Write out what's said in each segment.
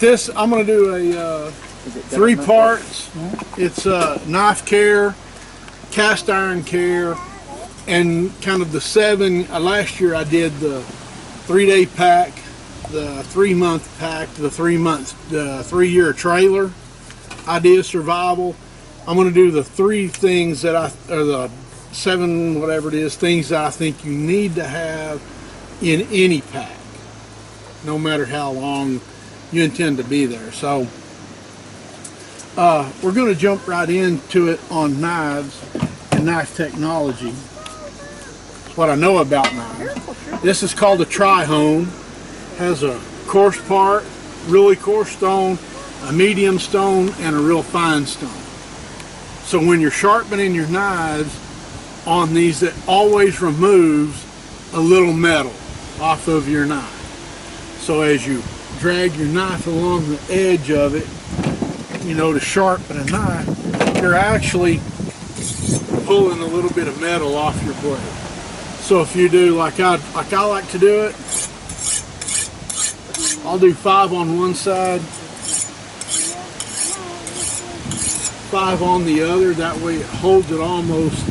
this, I'm going to do a 3 parts. It's knife care, cast iron care, and kind of the 7. Last year I did the 3-day pack, the 3-month pack, the 3-year trailer idea survival. I'm going to do the 3 things that or the 7, whatever it is, things that I think you need to have in any pack, no matter how long you intend to be there. So we're going to jump right into it on knives and knife technology. It's what I know about knives. This is called a tri-hone. Has a coarse part, really coarse stone, a medium stone, and a real fine stone. So when you're sharpening your knives on these, that always removes a little metal off of your knife. So as you drag your knife along the edge of it, you know, to sharpen a knife, you're actually pulling a little bit of metal off your blade. So if you do like I like to do it, I'll do 5 on one side, 5 on the other. That way it holds it almost,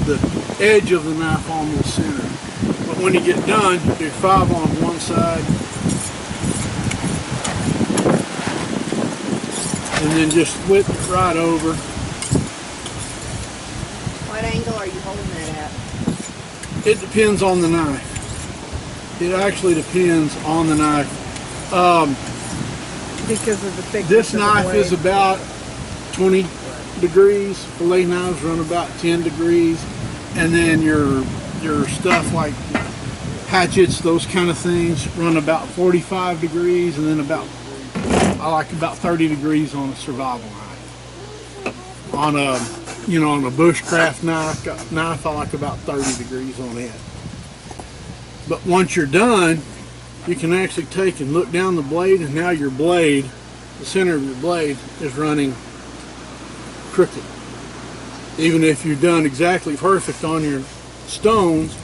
the edge of the knife almost centered. But when you get done, you do 5 on one side, and then just flip it right over. What angle are you holding that at? It depends on the knife. It actually depends on the knife. Because of the thickness This of the knife blade. is about 20 degrees. Fillet knives run about 10 degrees. And then your stuff like hatchets, those kind of things, run about 45 degrees. And then I like about 30 degrees on a survival knife. On a bushcraft knife, I like about 30 degrees on it. But once you're done, you can actually take and look down the blade, and now your blade, the center of your blade, is running crooked. Even if you've done exactly perfect on your stones,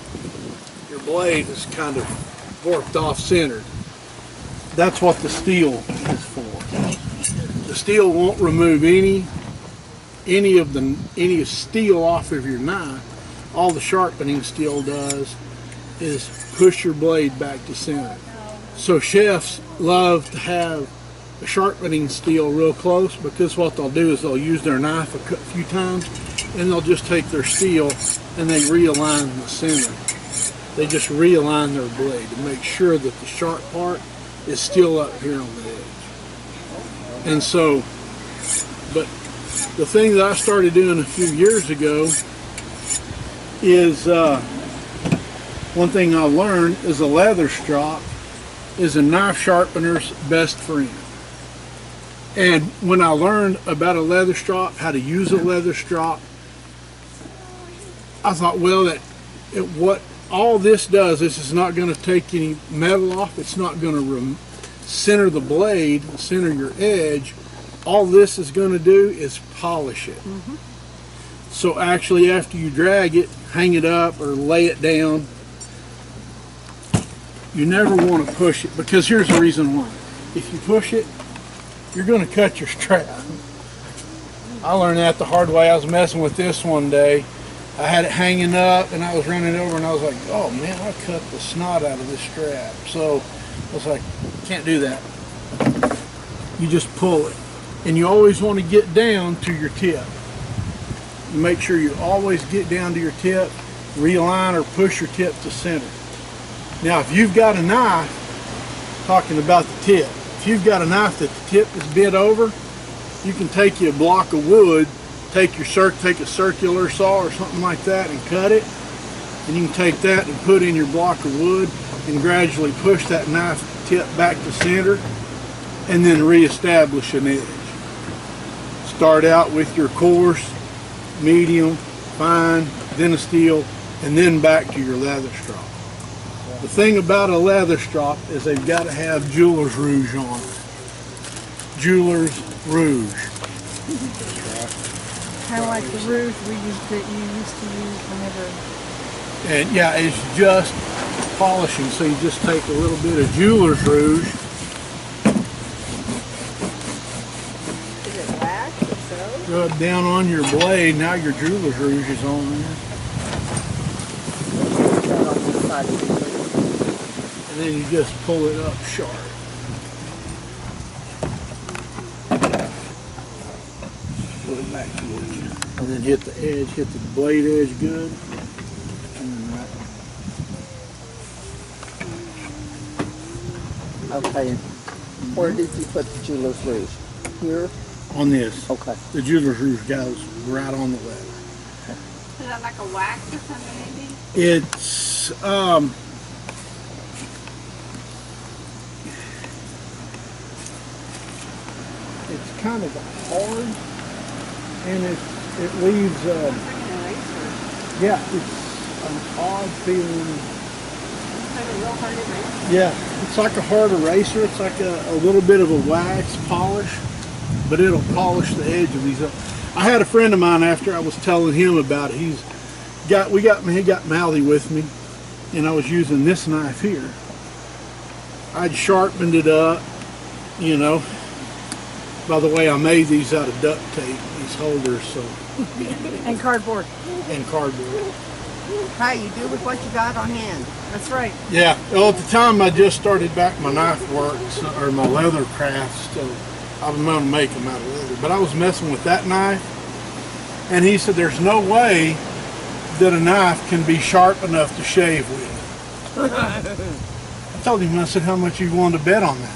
your blade is kind of warped off centered. That's what the steel is for. The steel won't remove any steel off of your knife. All the sharpening steel does is push your blade back to center. So chefs love to have a sharpening steel real close, because what they'll do is they'll use their knife a few times, and they'll just take their steel and they realign the center. They just realign their blade to make sure that the sharp part is still up here on the edge. And so, but the thing that I started doing a few years ago is, one thing I learned is a leather strop is a knife sharpener's best friend. And when I learned about a leather strop, how to use a leather strop, I thought, well, what all this does is it's not going to take any metal off. It's not going to center the blade, center your edge. All this is going to do is polish it. Mm-hmm. So actually, after you drag it, hang it up or lay it down, you never want to push it, because here's the reason why. If you push it, you're going to cut your strap. I learned that the hard way. I was messing with this one day. I had it hanging up and I was running over, and I was like, oh man, I cut the snot out of this strap. So I was like, can't do that. You just pull it. And you always want to get down to your tip. You make sure you always get down to your tip, realign or push your tip to center. Now, if you've got a knife, talking about the tip, if you've got a knife that the tip is bent over, you can take you a block of wood, take a circular saw or something like that and cut it, and you can take that and put in your block of wood and gradually push that knife tip back to center, and then reestablish an edge. Start out with your coarse, medium, fine, then a steel, and then back to your leather strop. The thing about a leather strop is they've got to have jeweler's rouge on it. Jeweler's rouge. Kind of like the rouge you used to use whenever. And yeah, it's just polishing. So you just take a little bit of jeweler's rouge Go down on your blade. Now your jeweler's rouge is on there. That on the side of the blade. And then you just pull it up sharp. Pull it back towards you. And then hit the edge, hit the blade edge good. And then right Okay. Where did you put the jeweler's rouge? Here? on this. Okay. The jeweler's rouge goes right on the leather. Is that like a wax or something maybe? It's it's kind of hard, and it leaves It's like an eraser. yeah, it's an odd feeling. It's like a real hard eraser. Yeah, it's like a hard eraser. It's like a little bit of a wax polish, but it'll polish the edge of these up. I had a friend of mine after I was telling him about it. He got mouthy with me, and I was using this knife here. I'd sharpened it up, you know. By the way, I made these out of duct tape, these holders, so And cardboard. and cardboard. Hey, you do with what you got on hand. That's right. Yeah. Well, at the time I just started back my knife work or my leather crafts, so I was going to make them out of leather. But I was messing with that knife, and he said, "There's no way that a knife can be sharp enough to shave with." I told him, I said, "How much you wanted to bet on that?"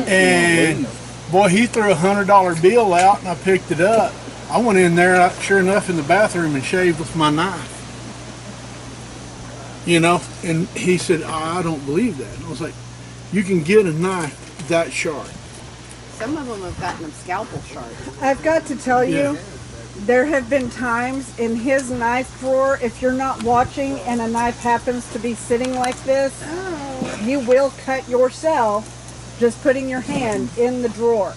And boy, he threw $100 bill out, and I picked it up. I went in there, sure enough, in the bathroom and shaved with my knife. You know, and he said, "I don't believe that." And I was like, "You can get a knife that sharp." Some of them have gotten them scalpel sharp. I've got to tell you, Yeah. there have been times in his knife drawer, if you're not watching and a knife happens to be sitting like this, you will cut yourself just putting your hand in the drawer.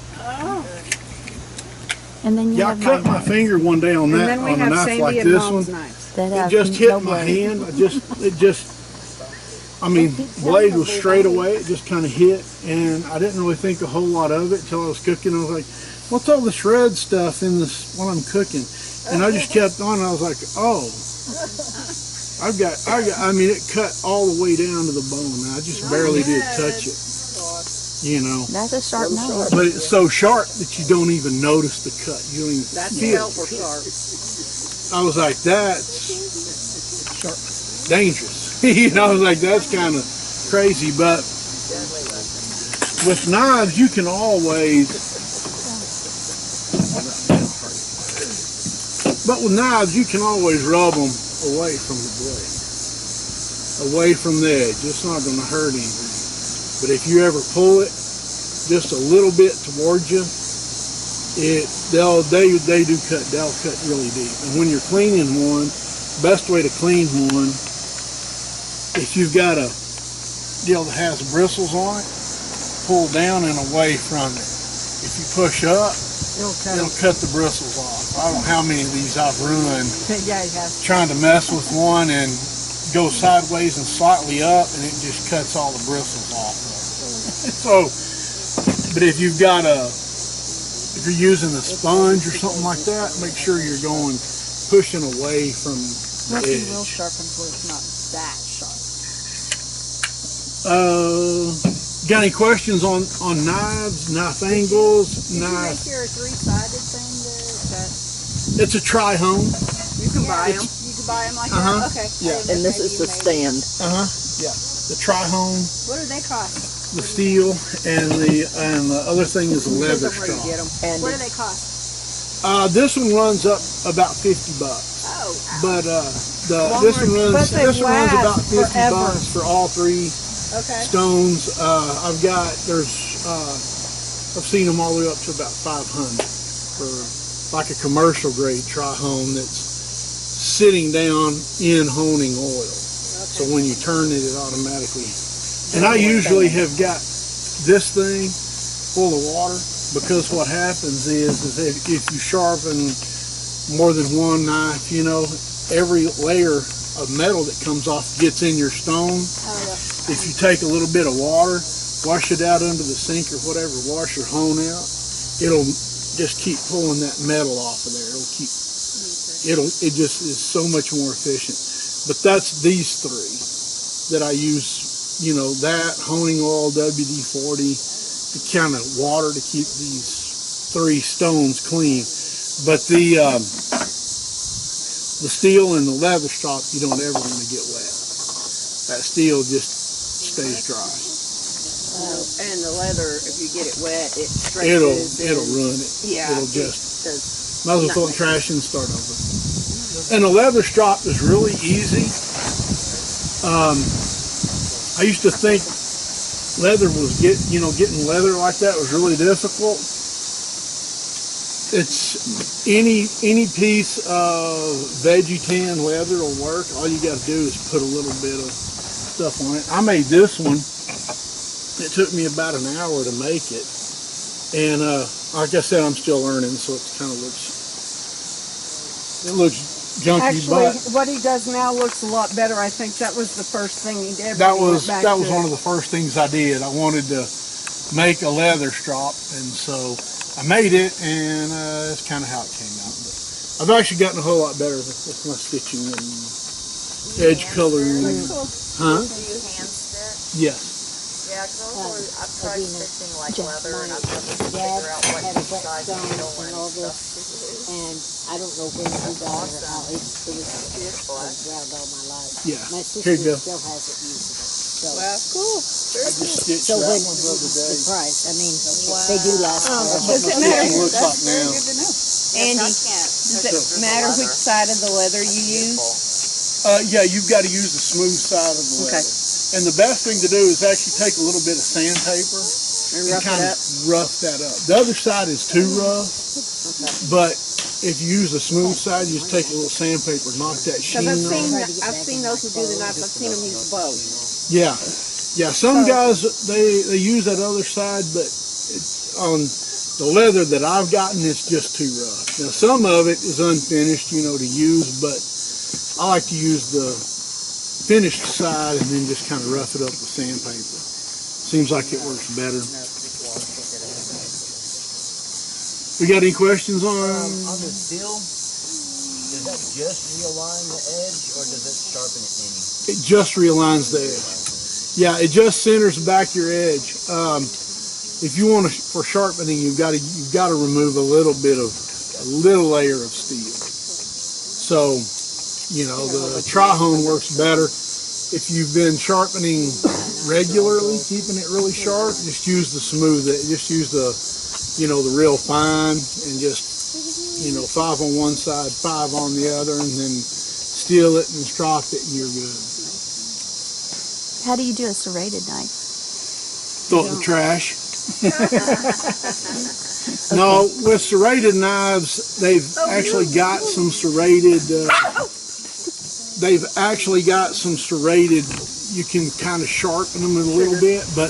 And then you Yeah, I have cut my finger one day on And that then we on a have knife Sandy like and this Mom's one. knives. that It have just hit no my way. hand. I mean, blade was straight away. It just kind of hit, and I didn't really think a whole lot of it until I was cooking. I was like, "What's all this red stuff in this while I'm cooking?" And I just kept on. And I was like, "Oh, I mean, it cut all the way down to the bone. I just barely did touch it, you know. That's a sharp knife. But it's so sharp that you don't even notice the cut. You don't even That's feel scalpel it. sharp. I was like, that's sharp, dangerous. You know, I was like, that's kind of crazy. But with knives, you can always. But with knives, you can always rub them away from the blade, away from the edge. It's not going to hurt anything. But if you ever pull it just a little bit towards you, they do cut. They'll cut really deep. And when you're cleaning one, best way to clean one, if you've got a deal that has bristles on it, pull down and away from it. If you push up, it'll cut the bristles off. I don't know how many of these I've ruined Yeah, he has. trying to mess with one and go sideways and slightly up, and it just cuts all the bristles off. So, but if you've got if you're using a sponge or something like that, make sure you're pushing away from the Must be real edge. sharp until it's not that sharp. Got any questions on knives, knife angles, Did you knife? make your three-sided thing that It's a tri-home. You can buy them. you could buy them like Uh-huh. that? Okay. Yeah. I didn't And know this if is the maybe you made- stand. Yeah. The tri-home, What do they cost? the steel, and the other thing is the leather Somewhere to straw. get them. And What do they cost? This one runs up about $50. Oh, But But they this one runs about last $50 forever. for all three okay. stones. I've seen them all the way up to about 500 for like a commercial grade tri-home that's sitting down in honing oil. So when you turn it, it automatically. And I usually have got this thing full of water, because what happens is if you sharpen more than one knife, you know, every layer of metal that comes off gets in your stone. If you take a little bit of water, wash it out under the sink or whatever, wash your hone out, it'll just keep pulling that metal off of there. It just is so much more efficient. But that's these three that I use, you know, that, honing oil, WD-40, the kind of water to keep these three stones clean. But the steel and the leather strop, you don't ever want to get wet. That steel just stays dry. And the leather, if you get it wet, it stretches. It'll ruin it. Yeah. It'll just, might as well throw it in the trash and start over. And the leather strop is really easy. I used to think leather was getting leather like that was really difficult. It's any piece of veggie tan leather will work. All you got to do is put a little bit of stuff on it. I made this one. It took me about an hour to make it, and like I said, I'm still learning, so it kind of looks junky. Actually, but what he does now looks a lot better. I think that was the first thing he did. that was one of the first things I did. I wanted to make a leather strop, and so I made it, and that's kind of how it came out. But I've actually gotten a whole lot better with my stitching and edge coloring. Huh? Do you hand stitch? Yes. Yeah, because I've tried stitching like leather, and I've tried to figure out what size needle and stuff to use. And I don't know when he got it or how it was around all my life. Yeah. My Here you sister go. still has it usable. So, Well, cool. I just stitched so that when one the other the day. price, I mean, they do last forever. That's what my stitching looks like now. Andy, does it matter which side of the leather you use? Yeah, you've got to use the smooth side of the leather. And the best thing to do is actually take a little bit of sandpaper And rough kind it of up? rough that up. The other side is too rough, but if you use the smooth side, you just take a little sandpaper, knock that sheen Because off. I've seen those who do the knives. I've seen them use both. Yeah, yeah. Some guys they use that other side, but it's on the leather that I've gotten, it's just too rough. Now some of it is unfinished, you know, to use, but I like to use the finished side and then just kind of rough it up with sandpaper. Seems like it works better. We got any questions on? On the steel, does that just realign the edge, or does it sharpen it any? It just realigns the edge. Yeah, it just centers back your edge. If you want to, for sharpening, you've got to remove a little layer of steel. So, you know, the tri-hone works better. If you've been sharpening regularly, keeping it really sharp, just use the smooth. Just use the, you know, the real fine, and just, you know, 5 on one side, 5 on the other, and then steel it and strop it, and you're good. How do you do a serrated knife? Throw it in the trash. No, with serrated knives, they've actually got some serrated. You can kind of sharpen them a little bit, but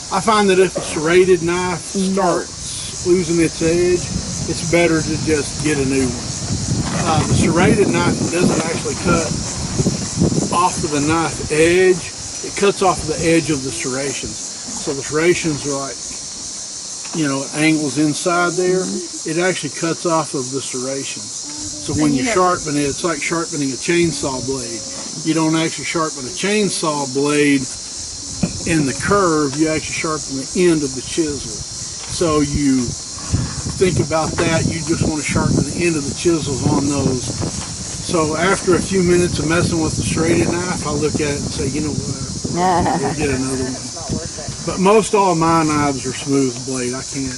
I find that if a serrated knife starts losing its edge, it's better to just get a new one. The serrated knife doesn't actually cut off of the knife edge. It cuts off the edge of the serrations. So the serrations are like, you know, it angles inside there. It actually cuts off of the serrations. So when you sharpen it, it's like sharpening a chainsaw blade. You don't actually sharpen a chainsaw blade in the curve, you actually sharpen the end of the chisel. So you think about that, you just want to sharpen the end of the chisels on those. So after a few minutes of messing with the serrated knife, I look at it and say, you know what, we'll get another one. But most all my knives are smooth blade. I can't.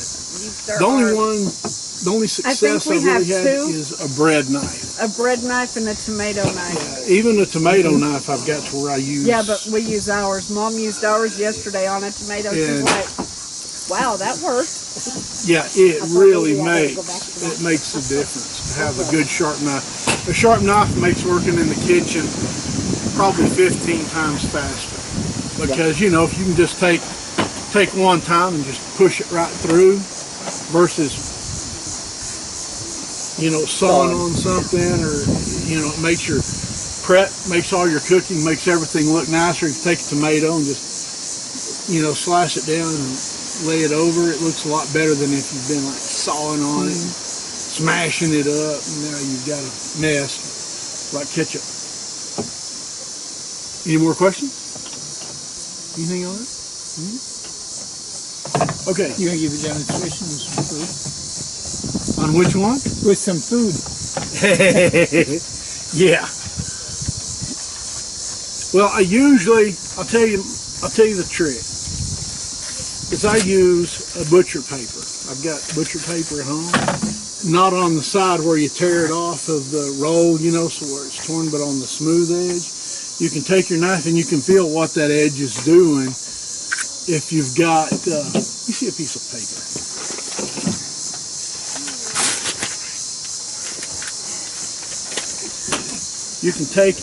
The only success we I've really have had two. is a bread knife. A bread knife and a tomato knife. Even a tomato knife I've got to where I use. Yeah, but we use ours. Mom used ours yesterday on a tomato. She's And- like, wow, that worked. Yeah, it really makes a difference to have a good sharp knife. A sharp knife makes working in the kitchen probably 15 times faster. Because, you know, if you can just take one time and just push it right through versus, you know, sawing on something, or, you know, it makes your prep, makes all your cooking, makes everything look nicer. You take a tomato and just, you know, slice it down and lay it over. It looks a lot better than if you've been like sawing on it, smashing it up, and now you've got a mess like ketchup. Any more questions? Anything on it? Okay. You're going to give a demonstration with some food? On which one? With some food. Yeah. Well, I'll tell you the trick. Is I use a butcher paper. I've got butcher paper at home. Not on the side where you tear it off of the roll, you know, so where it's torn, but on the smooth edge. You can take your knife and you can feel what that edge is doing if you've got, you see a piece of paper. You can take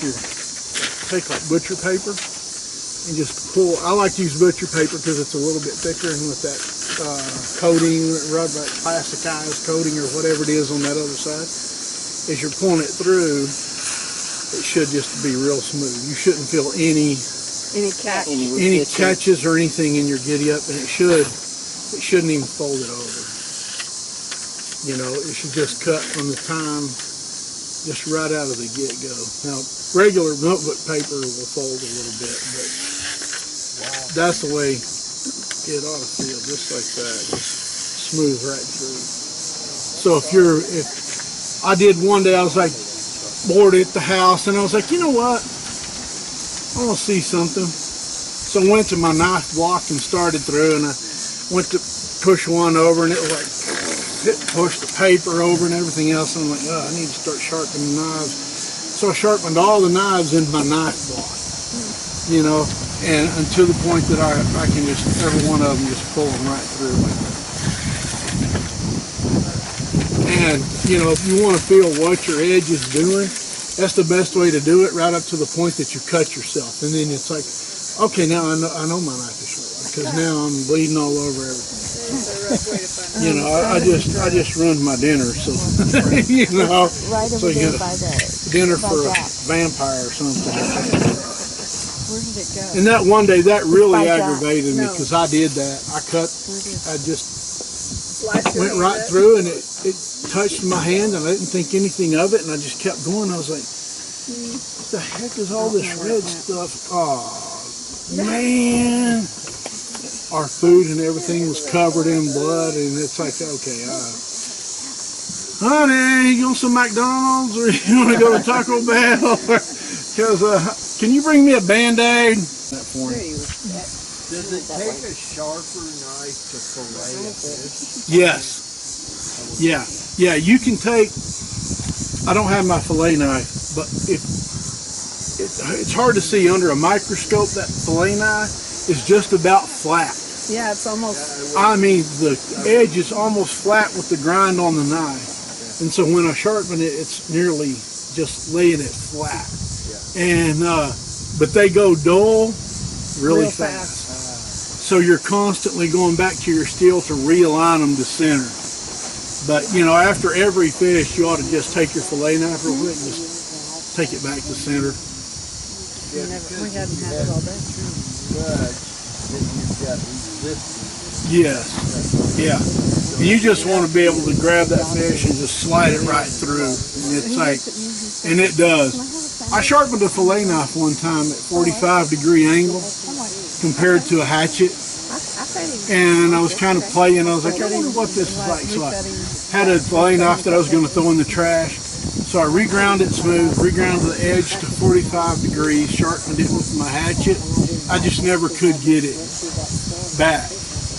like butcher paper and just pull. I like to use butcher paper because it's a little bit thicker, and with that coating, rubber, plasticized coating or whatever it is on that other side, as you're pulling it through, it should just be real smooth. You shouldn't feel any catches or anything in your giddy up, and it shouldn't even fold it over. You know, it should just cut from the time, just right out of the get-go. Now, regular notebook paper will fold a little bit, but that's the way it ought to feel, just like that, just smooth right through. So if I did one day, I was like, bored at the house, and I was like, you know what? I want to see something. So I went to my knife block and started through, and I went to push one over, and it was like, it pushed the paper over and everything else. And I'm like, oh, I need to start sharpening knives. So I sharpened all the knives in my knife block, you know, and to the point that I can just, every one of them, just pull them right through like that. And, you know, if you want to feel what your edge is doing, that's the best way to do it, right up to the point that you cut yourself. And then it's like, okay, now I know my knife is sharp, because now I'm bleeding all over everything. You know, I just ruined my dinner, so, you know. Right so over you there get by the... dinner by for a Jack. vampire or something. Where did it go? And that one day, that really By Jack. aggravated me, No. because I did that. I just went right through, and it touched my hand, and I didn't think anything of it, and I just kept going. I was like, what the heck is all this red stuff? Oh, man. Our food and everything was covered in blood, and it's like, okay, honey, you want some McDonald's, or you want to go to Taco Bell? Because, can you bring me a Band-Aid? That for me. Does it take a sharper knife to fillet a fish? Yes. Yeah, you can take, I don't have my fillet knife, but it's hard to see under a microscope. That fillet knife is just about flat. Yeah, it's almost. I mean, the edge is almost flat with the grind on the knife. And so when I sharpen it, it's nearly just laying it flat. And, but they go dull really fast. So you're constantly going back to your steel to realign them to center. But, you know, after every fish, you ought to just take your fillet knife real quick and just take it back to center. We hadn't had it all day. Yes, yeah. And you just want to be able to grab that fish and just slide it right through. And it's like, and it does. I sharpened a fillet knife one time at 45-degree angle compared to a hatchet. And I was kind of playing. I was like, I wonder what this is like. So I had a fillet knife that I was going to throw in the trash. So I reground it smooth, reground the edge to 45 degrees, sharpened it with my hatchet. I just never could get it back.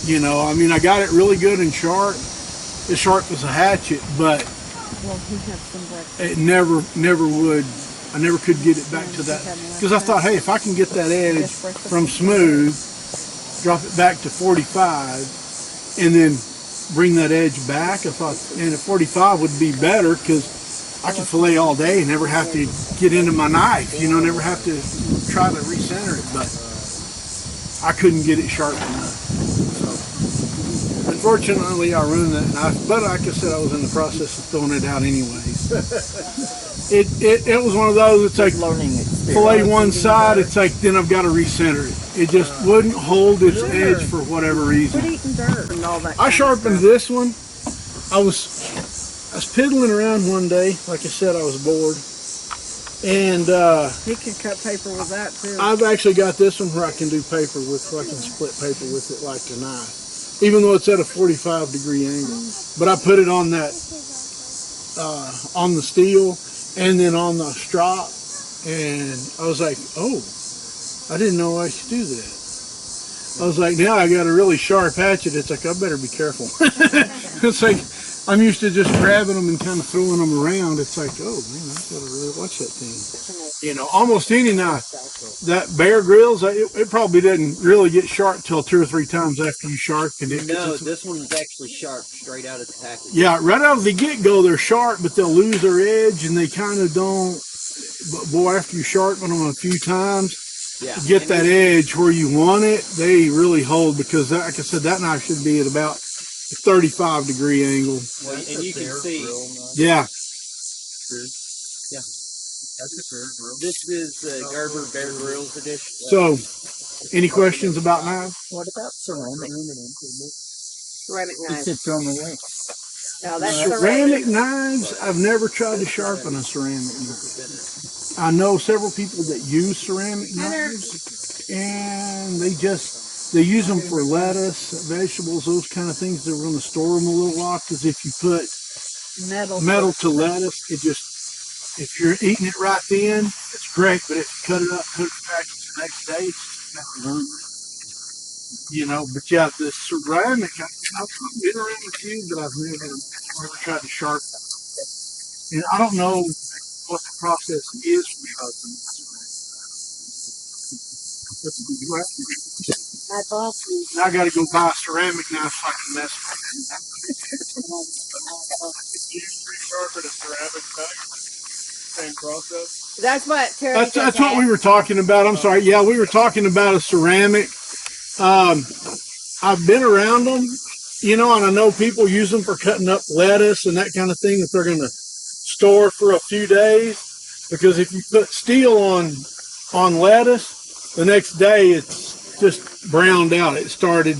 You know, I mean, I got it really good and sharp, as sharp as a hatchet, but it never would. I never could get it back to that. Because I thought, hey, if I can get that edge from smooth, drop it back to 45, and then bring that edge back, I thought, and at 45 would be better, because I could fillet all day and never have to get into my knife, you know, never have to try to recenter it, but I couldn't get it sharp enough. So, unfortunately, I ruined that knife, but like I said, I was in the process of throwing it out anyways. It was one of those, it's like fillet one side, it's like then I've got to recenter it. It just wouldn't hold its edge for whatever reason. Quit eating dirt and all that. I sharpened this one. I was piddling around one day. Like I said, I was bored. And He can cut paper with that too. I've actually got this one where I can do paper with, where I can split paper with it like a knife, even though it's at a 45-degree angle. But I put it on that, on the steel, and then on the strop, and I was like, oh, I didn't know I could do that. I was like, now I got a really sharp hatchet. It's like, I better be careful. It's like, I'm used to just grabbing them and kind of throwing them around. It's like, oh man, I gotta really watch that thing. You know, almost any knife. That Bear Grylls, it probably doesn't really get sharp till 2 or 3 times after you sharpen it. No, this one is actually sharp straight out of the package. Yeah, right out of the get-go, they're sharp, but they'll lose their edge, and they kind of don't. But boy, after you sharpen them a few times, Yeah. get that edge where you want it, they really hold, because like I said, that knife should be at about a 35-degree angle. Well, and you can see. Yeah. Yeah. This is the Gerber Bear Grylls edition. So, any questions about knives? What about ceramic? Ceramic He knife. said throw them away. No, that's Ceramic knives, I've never tried to sharpen a ceramic knife. I know several people that use ceramic knives, and they use them for lettuce, vegetables, those kind of things. They're going to store them a little while, because if you put metal to lettuce, it just, if you're eating it right then, it's great, but if you cut it up, put it back the next day, it's not going to, you know. But yeah, the ceramic, I've been around a few, but I've never tried to sharpen them. And I don't know what the process is for sharpening ceramic. My boss used Now I got to go buy a ceramic knife so I can mess with it. You sharpen a ceramic knife? Same process? That's what Terry That's what we were talking about. I'm sorry. Yeah, we were talking about a ceramic. I've been around them, you know, and I know people use them for cutting up lettuce and that kind of thing that they're going to store for a few days. Because if you put steel on lettuce, the next day it's just browned out. It started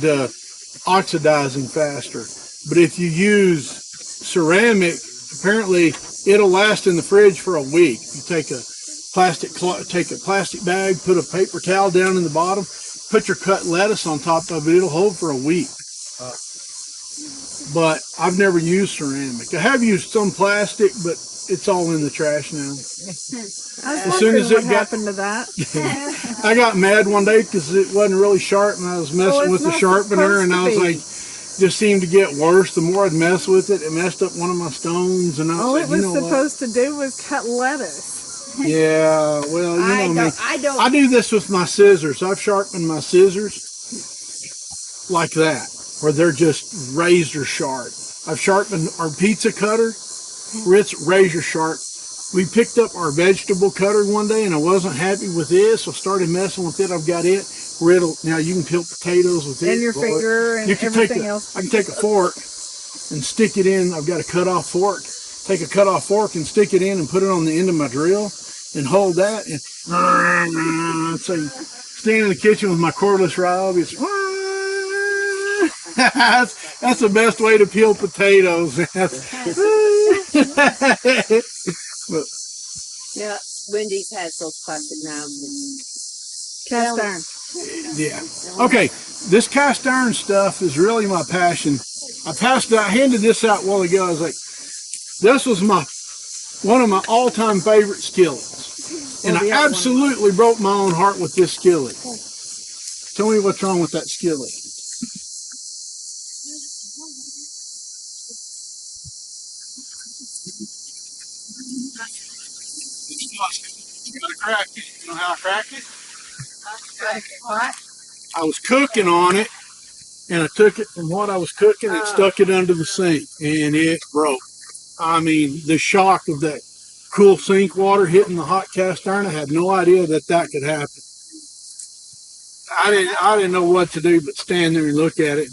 oxidizing faster. But if you use ceramic, apparently it'll last in the fridge for a week. You take a plastic bag, put a paper towel down in the bottom, put your cut lettuce on top of it. It'll hold for a week. But I've never used ceramic. I have used some plastic, but it's all in the trash now. I was As soon wondering as what it got- happened to that. I got mad one day because it wasn't really sharp, and I was messing with the not sharpener, supposed and to I was be. like, just seemed to get worse. The more I'd mess with it, it messed up one of my stones, and I All was it like, was you know what? supposed to do was cut lettuce. Yeah, well, you know me. I don't. I do this with my scissors. I've sharpened my scissors like that, where they're just razor sharp. I've sharpened our pizza cutter, where it's razor sharp. We picked up our vegetable cutter one day, and I wasn't happy with this, so I started messing with it. I've got it where now you can peel potatoes with it. And your finger and You can everything else. I can take a fork and stick it in. I've got a cut off fork. Take a cut off fork and stick it in and put it on the end of my drill and hold that, and so stand in the kitchen with my cordless rod. It's that's the best way to peel potatoes. But, Yeah, Wendy's has those plastic knives. Cast iron. yeah. Okay, this cast iron stuff is really my passion. I handed this out a while ago. I was like, this was one of my all-time favorite skillets. And I absolutely broke my own heart with this skillet. Tell me what's wrong with that skillet. You gotta crack it. You know how I cracked it? I was cooking on it, and I took it from what I was cooking and stuck it under the sink, and it broke. I mean, the shock of that cool sink water hitting the hot cast iron, I had no idea that could happen. I didn't know what to do but stand there and look at it.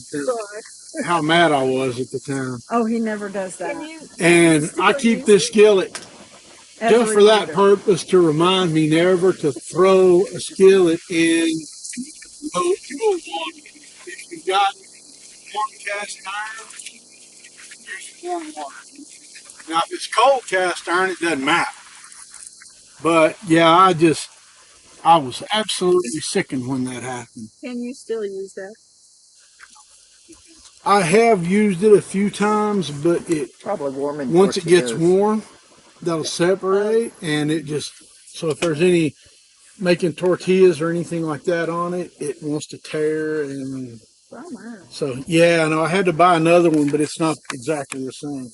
How mad I was at the time. Oh, he never does that. And I keep this skillet As just a for that reminder. purpose, to remind me never to throw a skillet in cold water. If you've got warm cast iron, warm water. Now, if it's cold cast iron, it doesn't matter. But yeah, I was absolutely sickened when that happened. Can you still use that? I have used it a few times, but Probably warming once it gets tortillas. warm, that'll separate, and it just, so if there's any making tortillas or anything like that on it, it wants to tear. And Oh my. so yeah, no, I had to buy another one, but it's not exactly the same.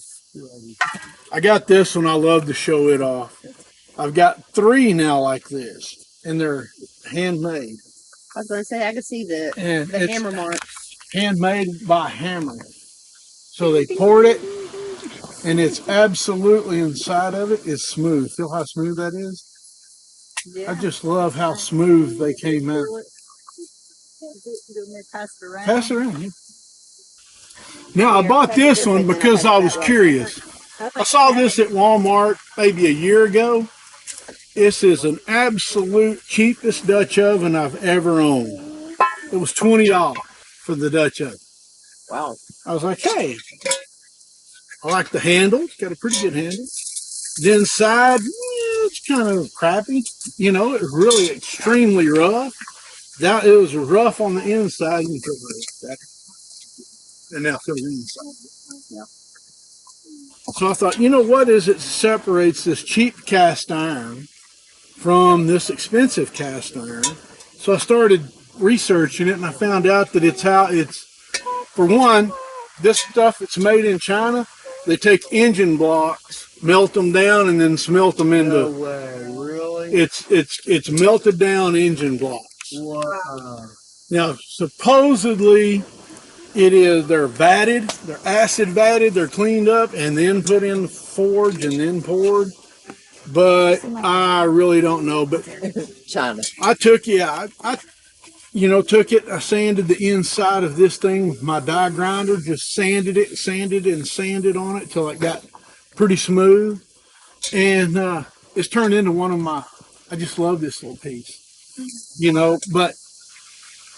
I got this one. I love to show it off. I've got 3 now like this, and they're handmade. I was gonna say I could see And the it's hammer marks. handmade by hammer. So they poured it, and it's absolutely inside of it is smooth. Feel how smooth that is? Yeah. I just love how smooth they came out. Pass it around. Pass it around. Yeah. Now, I bought this one because I was curious. I saw this at Walmart maybe a year ago. This is an absolute cheapest Dutch oven I've ever owned. It was $20 for the Dutch oven. Wow. I was like, hey, I like the handle. It's got a pretty good handle. The inside, it's kind of crappy. You know, it's really extremely rough. That it was rough on the inside. You can put that, and now feel the inside. Yeah. So I thought, you know what is it separates this cheap cast iron from this expensive cast iron? So I started researching it, and I found out that it's for one, this stuff that's made in China, they take engine blocks, melt them down, and then smelt them into. No way, really? It's melted down engine blocks. Wow. Now supposedly they're vatted, they're acid vatted, they're cleaned up and then put in the forge and then poured. But I really don't know. But China. I took it, I sanded the inside of this thing with my die grinder, just sanded it on it till it got pretty smooth. And it's turned into one of I just love this little piece. But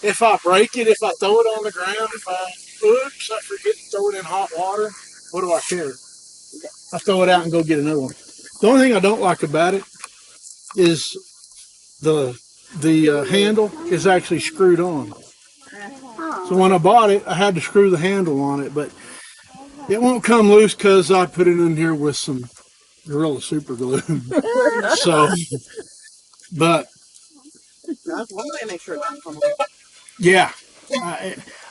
if I break it, if I throw it on the ground, if I forget to throw it in hot water, what do I care? I throw it out and go get another one. The only thing I don't like about it is the handle is actually screwed on. So when I bought it, I had to screw the handle on it, but it won't come loose because I put it in here with some Gorilla Super Glue. So, but That's one way to make sure it doesn't come off. yeah,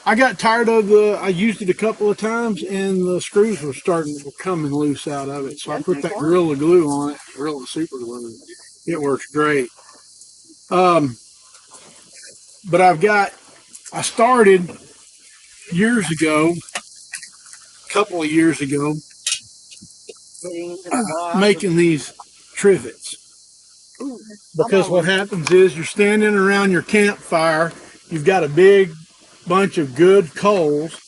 I got tired of I used it a couple of times and the screws were coming loose out of it. So I put that Gorilla Glue on it, Gorilla Super Glue. It works great. But I started years ago, a couple of years ago, making these trivets. Because what happens is you're standing around your campfire, you've got a big bunch of good coals,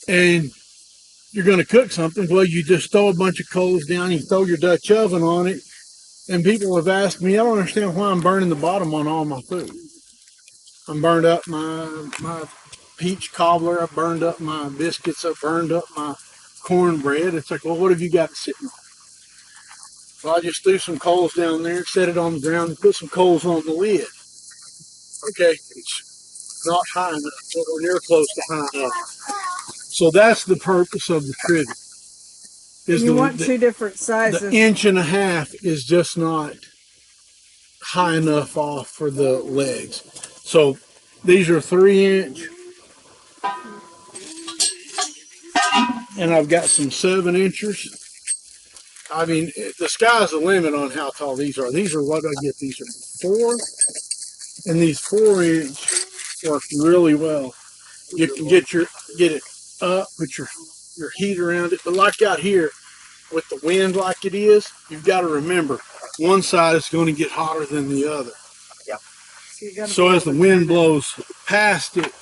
and you're going to cook something. Well, you just throw a bunch of coals down, you throw your Dutch oven on it, and people have asked me, I don't understand why I'm burning the bottom on all my food. I'm burned up my peach cobbler, I burned up my biscuits, I burned up my cornbread. It's like, well, what have you got sitting on? So I just threw some coals down there, set it on the ground, and put some coals on the lid. Okay, it's not high enough, nowhere near close to high enough. So that's the purpose of the trivet. You want 2 different sizes. The inch and a half is just not high enough off for the legs. So these are 3-inch, and I've got some 7-inchers. I mean, the sky's the limit on how tall these are. These are what I get. These are 4, and these 4-inch work really well. You can get it up, put your heat around it. But like out here, with the wind like it is, you've got to remember, one side is going to get hotter than the other. Yeah. So as the wind blows past it,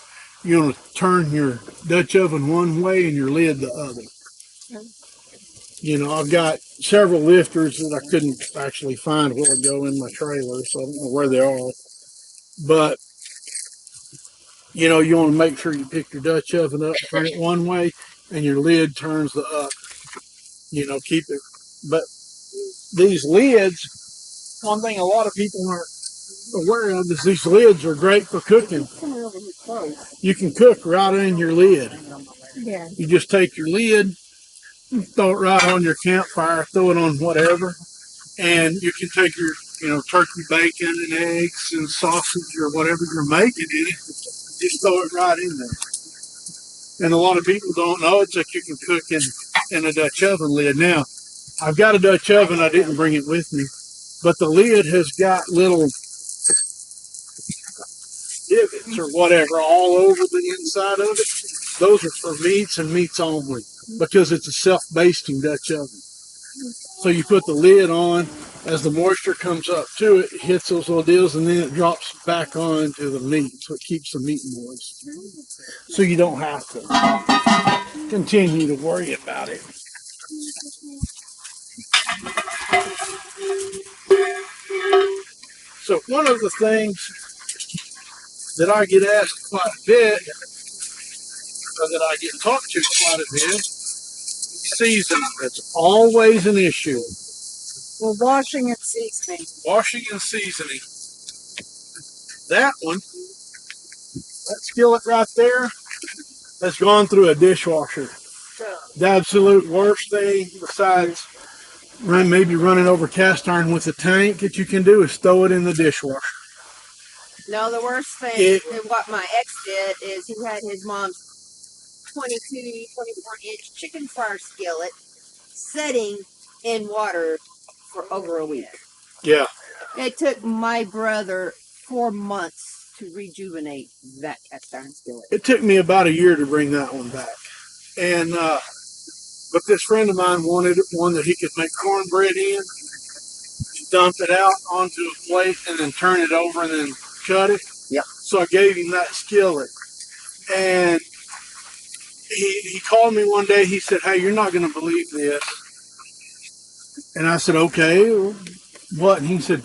you're going to turn your Dutch oven one way and your lid the other. I've got several lifters that I couldn't actually find a while ago in my trailer, so I don't know where they are. But, you want to make sure you pick your Dutch oven up, turn it one way, and your lid turns the up Keep it. But these lids, one thing a lot of people aren't aware of is these lids are great for cooking. You can cook right in your lid. Yeah. You just take your lid, throw it right on your campfire, throw it on whatever, and you can take your, turkey bacon and eggs and sausage or whatever you're making in it, just throw it right in there. And a lot of people don't know it's like you can cook in a Dutch oven lid. Now, I've got a Dutch oven. I didn't bring it with me, but the lid has got little divots or whatever all over the inside of it. Those are for meats and meats only because it's a self-basting Dutch oven. So you put the lid on. As the moisture comes up to it, it hits those little deals, and then it drops back onto the meat, so it keeps the meat moist. So you don't have to continue to worry about it. So one of the things that I get asked quite a bit, or that I get talked to quite a bit, seasoning. That's always an issue. Well, washing and seasoning. Washing and seasoning. That one, that skillet right there, that's gone through a dishwasher. The absolute worst thing, besides maybe running over cast iron with a tank, that you can do is throw it in the dishwasher. No, the worst thing, what my ex did is he had his mom's 22, 24-inch chicken fryer skillet setting in water for over a week. Yeah. It took my brother 4 months to rejuvenate that cast iron skillet. It took me about a year to bring that one back. And but this friend of mine wanted one that he could make cornbread in, dump it out onto a plate, and then turn it over and then cut it. Yep. So I gave him that skillet. And he called me one day. He said, "Hey, you're not going to believe this." And I said, "Okay, what?" And he said,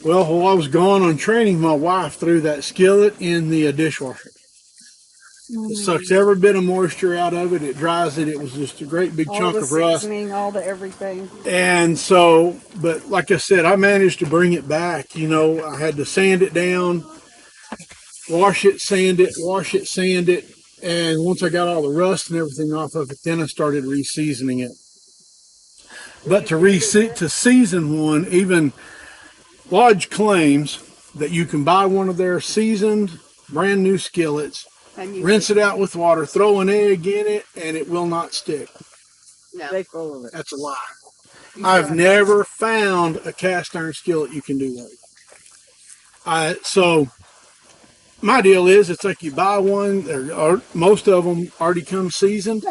"Well, while I was gone on training, my wife threw that skillet in the dishwasher. It sucks every bit of moisture out of it. It dries it. It was just a great big All chunk the of rust." seasoning, all the everything. And so, but like I said, I managed to bring it back. I had to sand it down, wash it, sand it, wash it, sand it. And once I got all the rust and everything off of it, then I started re-seasoning it. But to season one, even Lodge claims that you can buy one of their seasoned, brand new skillets, rinse it out with water, throw an egg in it, and it will not stick. No. They full of it. That's a lie. I've never found a cast iron skillet you can do that. So my deal is, it's like you buy one, or most of them already come seasoned.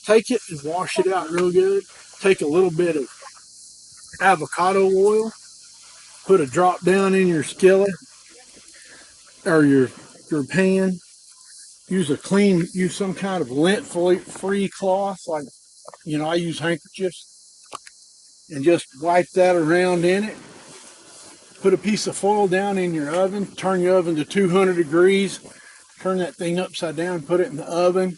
Take it and wash it out real good. Take a little bit of avocado oil, put a drop down in your skillet or your pan. Use some kind of lint-free cloth, like I use handkerchiefs, and just wipe that around in it. Put a piece of foil down in your oven. Turn your oven to 200 degrees. Turn that thing upside down. Put it in the oven.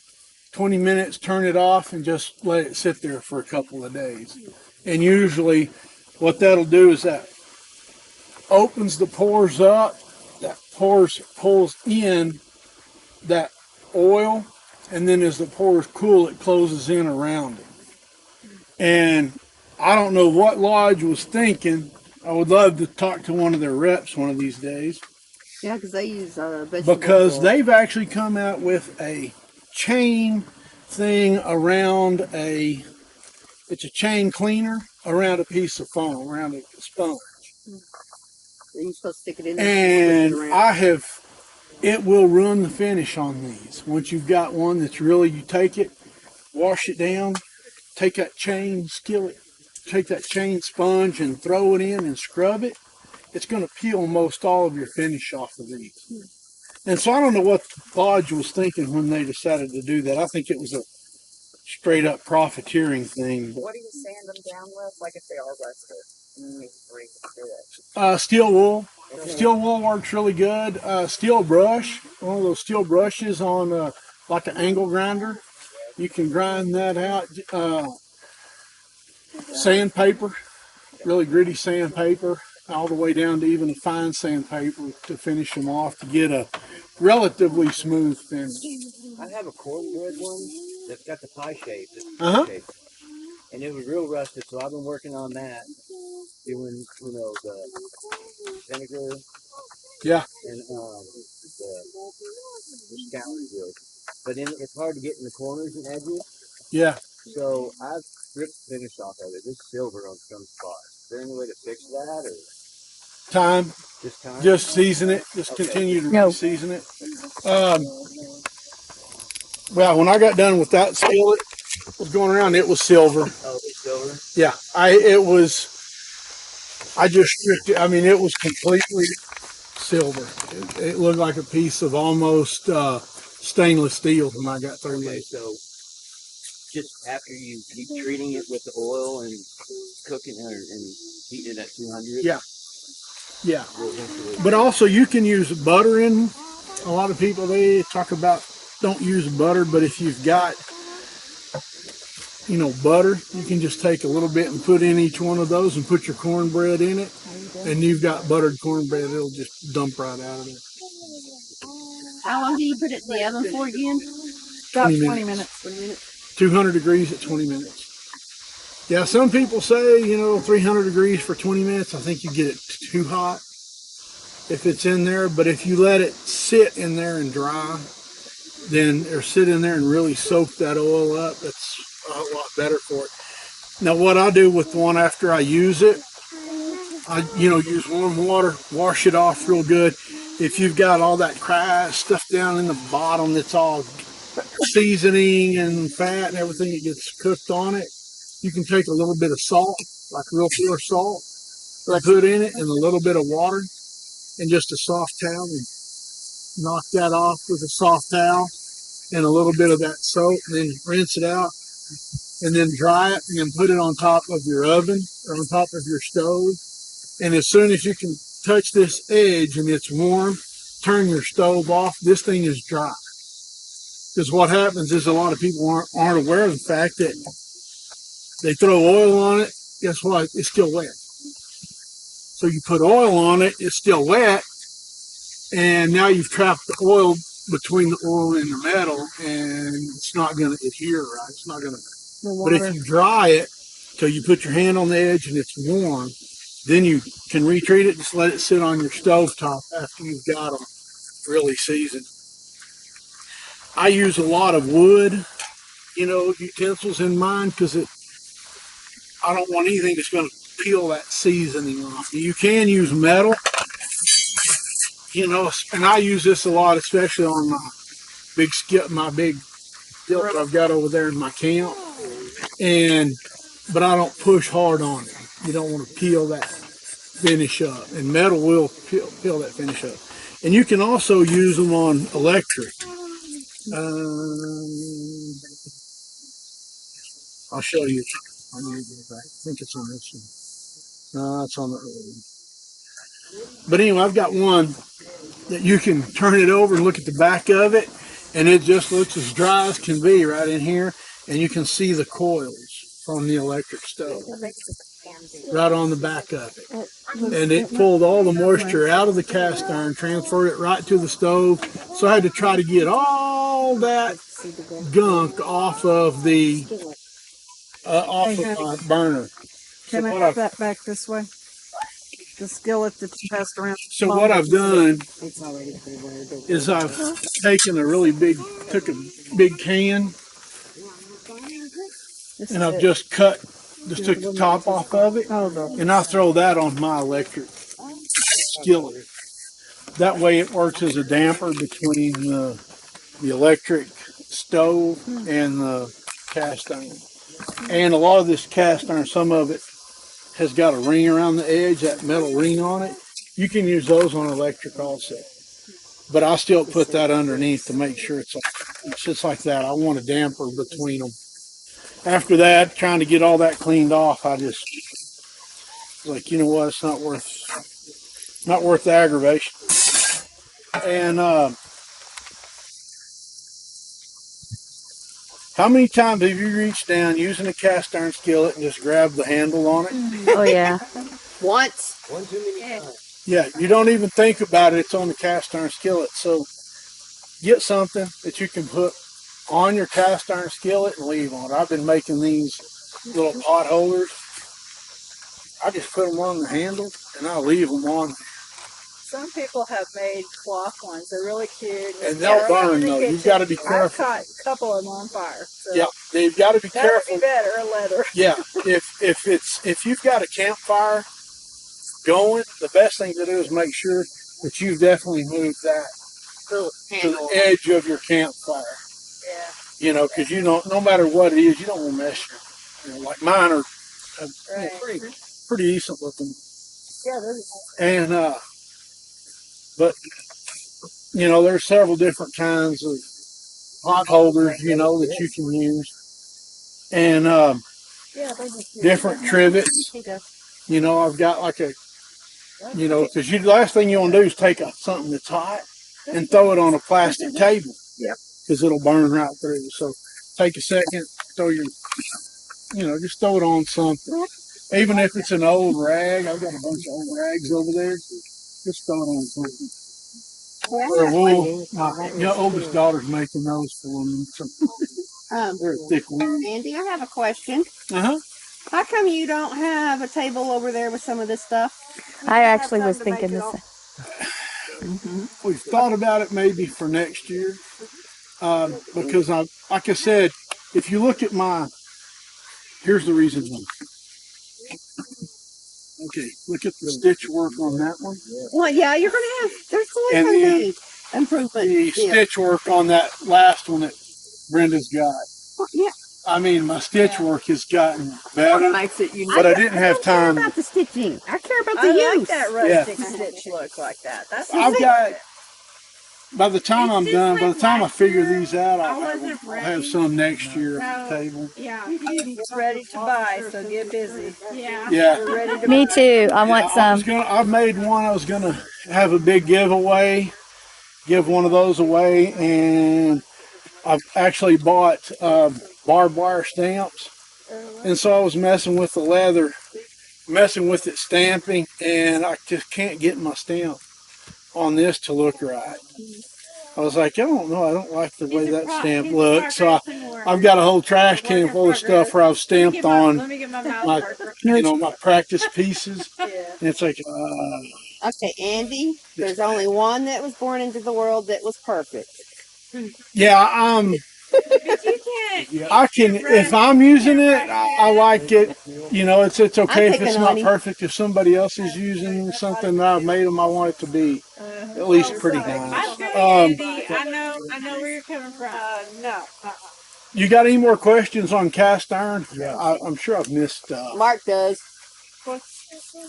20 minutes. Turn it off and just let it sit there for a couple of days. And usually, what that'll do is that opens the pores up. That pulls in that oil, and then as the pores cool, it closes in around it. And I don't know what Lodge was thinking. I would love to talk to one of their reps one of these days. Yeah, because they use vegetable Because oil. they've actually come out with a chain thing around it's a chain cleaner around a piece of foam, around a sponge. You're supposed to stick it in there. And it will run the finish on these. Once you've got one that's really, you take it, wash it down, take that chain skillet, take that chain sponge and throw it in and scrub it, it's going to peel most all of your finish off of these. And so I don't know what Lodge was thinking when they decided to do that. I think it was a straight up profiteering thing. What do you sand them down with? Like if they are rusted? Steel wool. Steel wool works really good. Steel brush, one of those steel brushes on like an angle grinder. You can grind that out. sandpaper, really gritty sandpaper, all the way down to even a fine sandpaper to finish them off to get a relatively smooth finish. I have a cornbread one that's got the pie shape. It's Uh huh. shape. And it was real rusted, so I've been working on that, doing, the vinegar Yeah. and the scouring good. But then it's hard to get in the corners and edges, Yeah. so I've ripped the finish off of it. It's silver on some spots. Is there any way to fix that, or Time. just time? Just season it. Just Okay. continue to No. season it. Well, when I got done with that skillet, was going around, it was silver. Oh, it's silver? Yeah. I just stripped it. I mean, it was completely silver. It looked like a piece of almost stainless steel when I got through with Okay, it. so just after you keep treating it with the oil and cooking and heating it at 200, Yeah. Yeah. you'll eventually. But also, you can use butter in. A lot of people, they talk about don't use butter, but if you've got, butter, you can just take a little bit and put in each one of those and put your cornbread in it, and you've got buttered cornbread. It'll just dump right out of it. How long do you put it in the oven for again? About 20 20 minutes. minutes. 200 degrees at 20 minutes. Yeah, some people say, 300 degrees for 20 minutes. I think you get it too hot if it's in there, but if you let it sit in there and dry, then or sit in there and really soak that oil up, that's a lot better for it. Now, what I do with the one after I use it, I use warm water, wash it off real good. If you've got all that stuff down in the bottom that's all seasoning and fat and everything that gets cooked on it, you can take a little bit of salt, like real pure salt, put in it, and a little bit of water, and just a soft towel, and knock that off with a soft towel and a little bit of that soap, and then rinse it out, and then dry it, and then put it on top of your oven or on top of your stove. And as soon as you can touch this edge and it's warm, turn your stove off. This thing is dry. Because what happens is a lot of people aren't aware of the fact that they throw oil on it. Guess what? It's still wet. So you put oil on it, it's still wet, and now you've trapped the oil between the oil and the metal, and it's not going to adhere right. It's not going to. But if you dry it till you put your hand on the edge and it's warm, then you can retreat it. Just let it sit on your stove top after you've got them really seasoned. I use a lot of wood, utensils in mine because I don't want anything that's going to peel that seasoning off. You can use metal, and I use this a lot, especially on my big skillet that I've got over there in my camp. But I don't push hard on it. You don't want to peel that finish up, and metal will peel that finish up. And you can also use them on electric. I'll show you. I think it's on this one. No, it's on the other one. But anyway, I've got one that you can turn it over and look at the back of it, and it just looks as dry as can be right in here, and you can see the coils from the electric stove right on the back of it. And it pulled all the moisture out of the cast iron, transferred it right to the stove. So I had to try to get all that gunk off of my burner. Can I put that back this way? The skillet that you passed around. So what I've done is I've taken took a big can, and I've just took the top off of it, and I throw that on my electric skillet. That way it works as a damper between the electric stove and the cast iron. And a lot of this cast iron, some of it has got a ring around the edge, that metal ring on it. You can use those on electric also. But I still put that underneath to make sure it sits like that. I want a damper between them. After that, trying to get all that cleaned off, I just like, you know what, it's not worth the aggravation. And How many times have you reached down using a cast iron skillet and just grabbed the handle on it? Oh yeah. Once. One too many times. Yeah, you don't even think about it. It's on the cast iron skillet. So get something that you can put on your cast iron skillet and leave on it. I've been making these little pot holders. I just put them on the handle and I leave them on. Some people have made cloth ones. They're really cute. And they'll burn though. You've got to be I've careful. caught a couple of them on fire. So Yeah, you've got to be that would careful. be better, leather. Yeah, if you've got a campfire going, the best thing to do is make sure that you've definitely moved that The to handle. the edge of your campfire. Yeah. You know, because you don't, no matter what it is, you don't want to mess your, you know, like mine are Right. pretty decent looking. Yeah, those And but you know, there's several different kinds of pot holders, you know, that you can use, and yeah, those are cute. different trivets. You know, I've got like a, you know, because the last thing you want to do is take something that's hot and throw it on a plastic table. Yep. Because it'll burn right through. So take a second, throw your, you know, just throw it on something. Even if it's an old rag, I've got a bunch of old rags over there. Just throw it on something. Or wool. My oldest daughter's making those for me. So they're thick wool. Andy, I have a question. Uh-huh. How come you don't have a table over there with some of this stuff? I actually was thinking the same. We've thought about it maybe for next year. Because like I said, if you look at here's the reason why. Okay, look at the stitch work on that one. Well, yeah, there's And going to then be improvement. the stitch work on that last one that Brenda's got. Well, yeah. I mean, my stitch work has gotten better, makes it unique. but I didn't have I don't care time. about the stitching. I care about the I use. like that rustic stitch look like that. That's I've got, by the time I'm done, by the time I figure these out, I'll have some next year at the table. Yeah. It's ready to buy, so get busy. Yeah. Yeah. We're ready to Me buy. too. I want some. I've made one. I was gonna have a big giveaway, give one of those away, and I've actually bought barbed wire stamps, and so I was messing with the leather, messing with it stamping, and I just can't get my stamp on this to look right. I was like, I don't know, I don't like the way that stamp looks. So I've got a whole trash can full of stuff where I've stamped on my practice pieces. And it's like, Okay, Andy, there's only one that was born into the world that was perfect. yeah, I can, if I'm using it, I like it. You know, it's okay if it's not perfect. If somebody else is using something that I've made them, I want it to be at least pretty nice. Andy, I know where you're coming from. No. You got any more questions on cast iron? Yeah, I'm sure I've missed stuff. Mark does.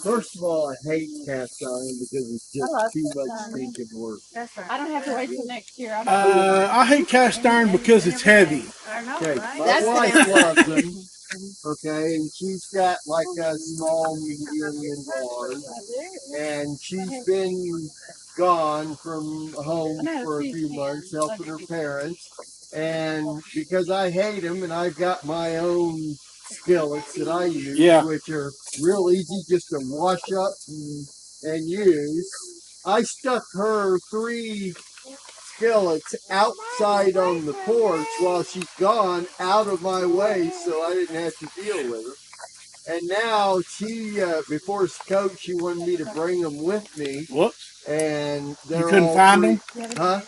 First of all, I hate cast iron because it's just too much stinking work. I don't have to wait till next year. I hate cast iron because it's heavy. I know, Okay, right? my wife loves them. Okay, and she's got like a small, medium, and large, and she's been gone from home for a few months helping her parents. And because I hate them, and I've got my own skillets that I use, which are real easy just to wash up and use, I stuck her 3 skillets outside on the porch while she's gone, out of my way, so I didn't have to deal with her. And now she, before Sukkot, she wanted me to bring them with me. Whoops. And you couldn't find them? Huh?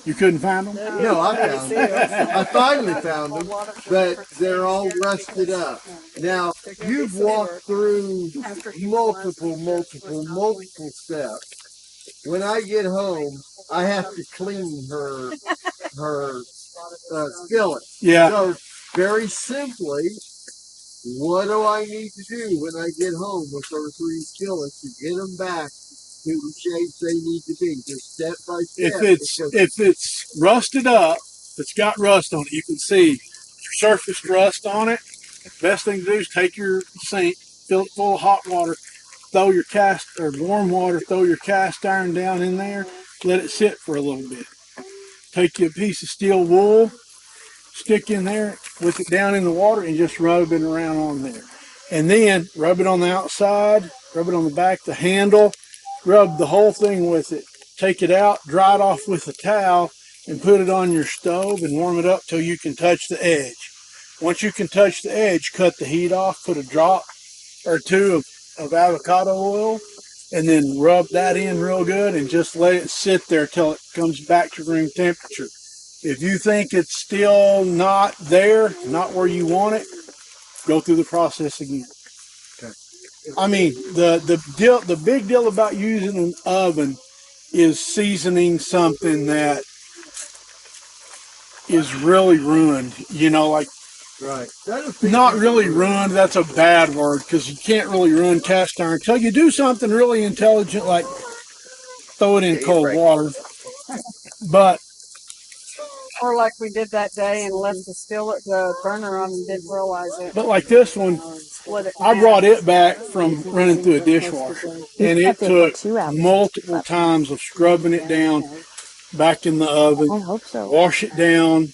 You couldn't find them? No, I found them. I finally found them, but they're all rusted up. Now, you've walked through multiple steps. When I get home, I have to clean her skillet. Yeah. So, very simply, what do I need to do when I get home with those 3 skillets to get them back to the shapes they need to be, just step by step? If it's rusted up, it's got rust on it, you can see surface rust on it. Best thing to do is take your sink, fill it full of hot water, throw your warm water, throw your cast iron down in there, let it sit for a little bit. Take you a piece of steel wool, stick in there with it down in the water and just rub it around on there. And then rub it on the outside, rub it on the back, the handle, rub the whole thing with it. Take it out, dry it off with a towel, and put it on your stove and warm it up till you can touch the edge. Once you can touch the edge, cut the heat off, put a drop or two of avocado oil, and then rub that in real good and just let it sit there till it comes back to room temperature. If you think it's still not there, not where you want it, go through the process again. Okay. I mean, the big deal about using an oven is seasoning something that is really ruined. You know, like Right. not really ruined. That's a bad word because you can't really ruin cast iron until you do something really intelligent, like throw it in cold water. But Or like we did that day and left the burner on and didn't realize it. But like this one, Split it in I half. brought it back from running through a dishwasher, and it took multiple times of scrubbing it down, back in the oven, I hope so. wash it down,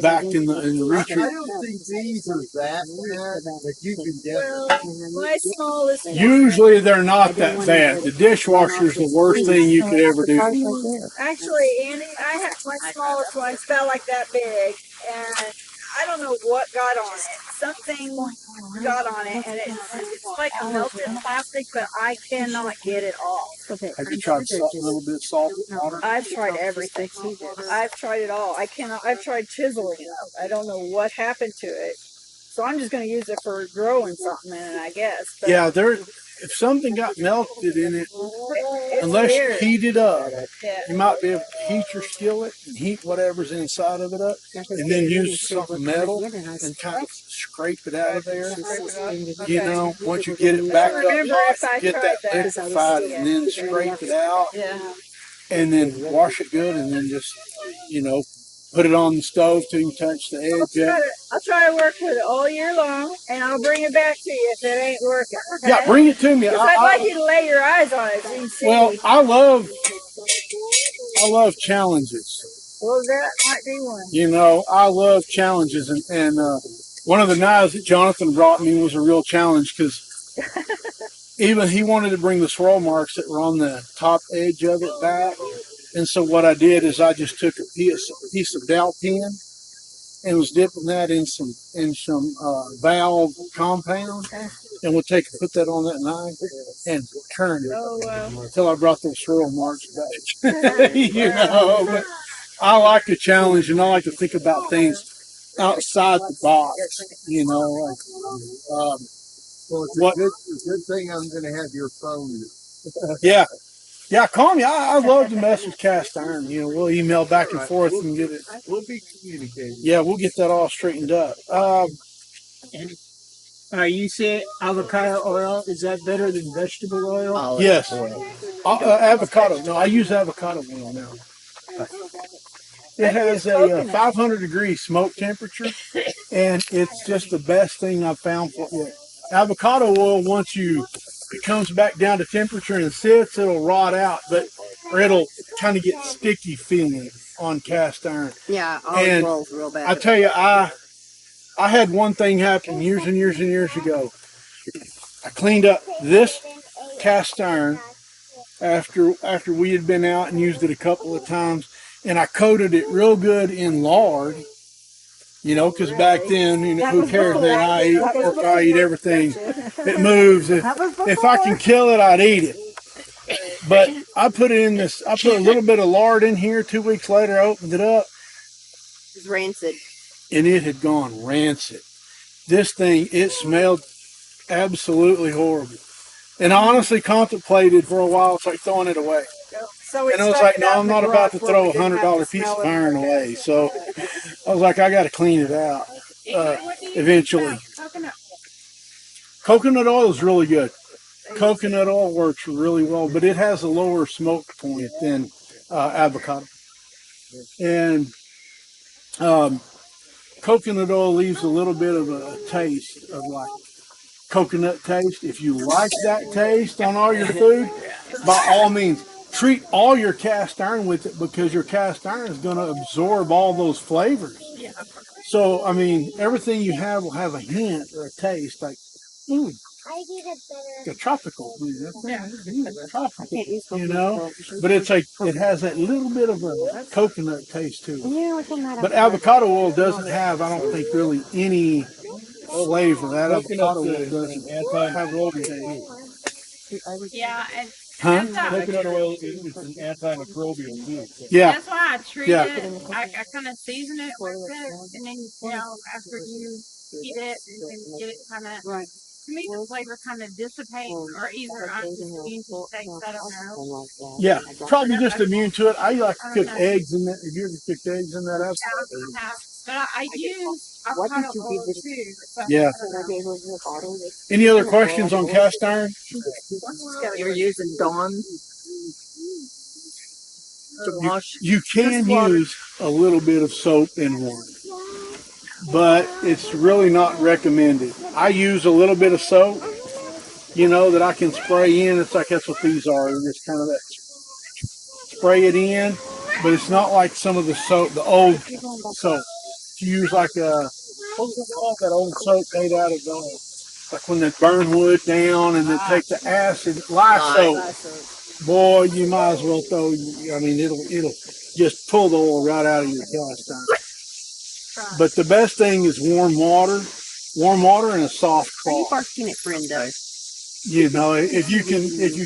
back in the I retreat. don't think these are that bad, but you can definitely. My smallest one. Usually they're not that bad. The dishwasher is the worst thing you could ever do. Actually, Andy, I have my smallest one. It's about like that big, and I don't know what got on it. Something got on it, and it's like a melted plastic, but I cannot get it off. Have you tried a little bit of salt and water? I've tried everything. I've tried it all. I cannot. I've tried chiseling it. I don't know what happened to it. So I'm just going to use it for growing something in it, I guess. But Yeah, if something got melted in it, it's unless you weird. heat it up, Yeah. you might be able to heat your skillet and heat whatever's inside of it up, and then use something metal and kind of scrape it out of there. You know, once you get it back up, Remember if I get tried that liquefied, and then scrape it out, Yeah. and then wash it good, and then just, you know, put it on the stove till you touch the edge. I'll try to work with it all year long, and I'll bring it back to you if it ain't working. Okay? Yeah, bring it to me. I'd like you to lay your eyes on it so you can see. Well, I love challenges. Well, that might be one. You know, I love challenges, and one of the knives that Jonathan brought me was a real challenge because even he wanted to bring the swirl marks that were on the top edge of it back. And so what I did is I just took a piece of dowel pin and was dipping that in some valve compound, and would put that on that knife and turn it until I brought those swirl marks back. You know, but I like a challenge, and I like to think about things outside the box. You know, like Well, it's a good thing I'm going to have your phone. Yeah. Yeah, call me. I love to mess with cast iron. You know, we'll email back and forth and get it. We'll be communicating. Yeah, we'll get that all straightened up. You say avocado oil, is that better than vegetable oil? Yes. Avocado. No, I use avocado oil now. It has a 500 degree smoke temperature, and it's just the best thing I've found for it. Avocado oil, once it comes back down to temperature and sits, it'll rot out, or it'll kind of get sticky feeling on cast iron. Yeah, and rolls real bad. I tell you, I had one thing happen years and years and years ago. I cleaned up this cast iron after we had been out and used it a couple of times, and I coated it real good in lard. You know, because back then, you know, who cares, man? I eat everything. It moves. If I can kill it, I'd eat it. But I put a little bit of lard in here. 2 weeks later, I opened it up. It's rancid. And it had gone rancid. This thing, it smelled absolutely horrible. And I honestly contemplated for a while, it's like throwing it away. And I was like, no, I'm not about to throw $100 piece of iron away. So I was like, I got to clean it out eventually. Coconut oil is really good. Coconut oil works really well, but it has a lower smoke point than avocado. And coconut oil leaves a little bit of a taste of like coconut taste. If you like that taste on all your food, by all means, treat all your cast iron with it, because your cast iron is going to absorb all those flavors. So, I mean, everything you have will have a hint or a taste like, mm, a tropical. Yeah, tropical, you know? But it's like, it has that little bit of a coconut taste to it. But avocado oil doesn't have, I don't think, really any flavor. That avocado oil doesn't have a taste. Yeah, and Huh? Coconut oil is an antimicrobial too. So. Yeah. that's why I treat Yeah. it. I kind of season it with it, and then after you eat it and get it kind of. To me, the flavor kind of dissipates, or either I'm just immune to steaks. I don't know. Yeah, probably just immune to it. I like I to don't cook know. eggs in that. Have you ever cooked eggs in that up? Yeah, but I use avocado oil too. So Yeah. I don't know. Any other questions on cast iron? You're using Dawn to wash. You can use a little bit of soap in one, but it's really not recommended. I use a little bit of soap, that I can spray in. It's like that's what these are. They're just kind of that spray it in, but it's not like some of the soap, the old soap. You use like what's it called? That old soap made out of like when they burn wood down and they take the acid, lye soap. Boy, you might as well throw. I mean, it'll just pull the oil right out of your cast iron. But the best thing is warm water and a soft cloth. Barking at Brenda. If you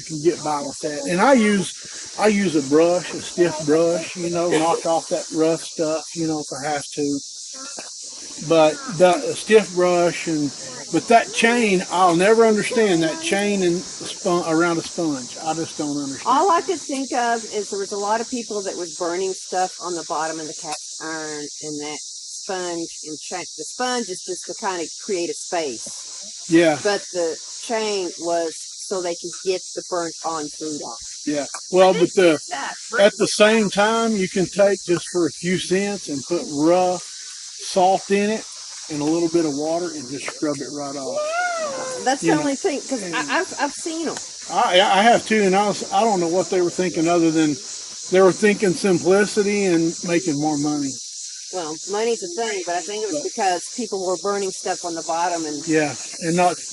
can get by with that. And I use a brush, a stiff brush, knock off that rough stuff, if I have to. But the stiff brush but that chain, I'll never understand that chain and around a sponge. I just don't understand. All I could think of is there was a lot of people that was burning stuff on the bottom of the cast iron, and that sponge and chain. The sponge is just to kind of create a space. Yeah. But the chain was so they could get the burnt on food off. Yeah. Well, but at the same time, you can take just for a few cents and put rough salt in it and a little bit of water and just scrub it right off. That's the only thing, because I've seen them. I have too, and I don't know what they were thinking other than they were thinking simplicity and making more money. Well, money's a thing, but I think it was because people were burning stuff on the bottom and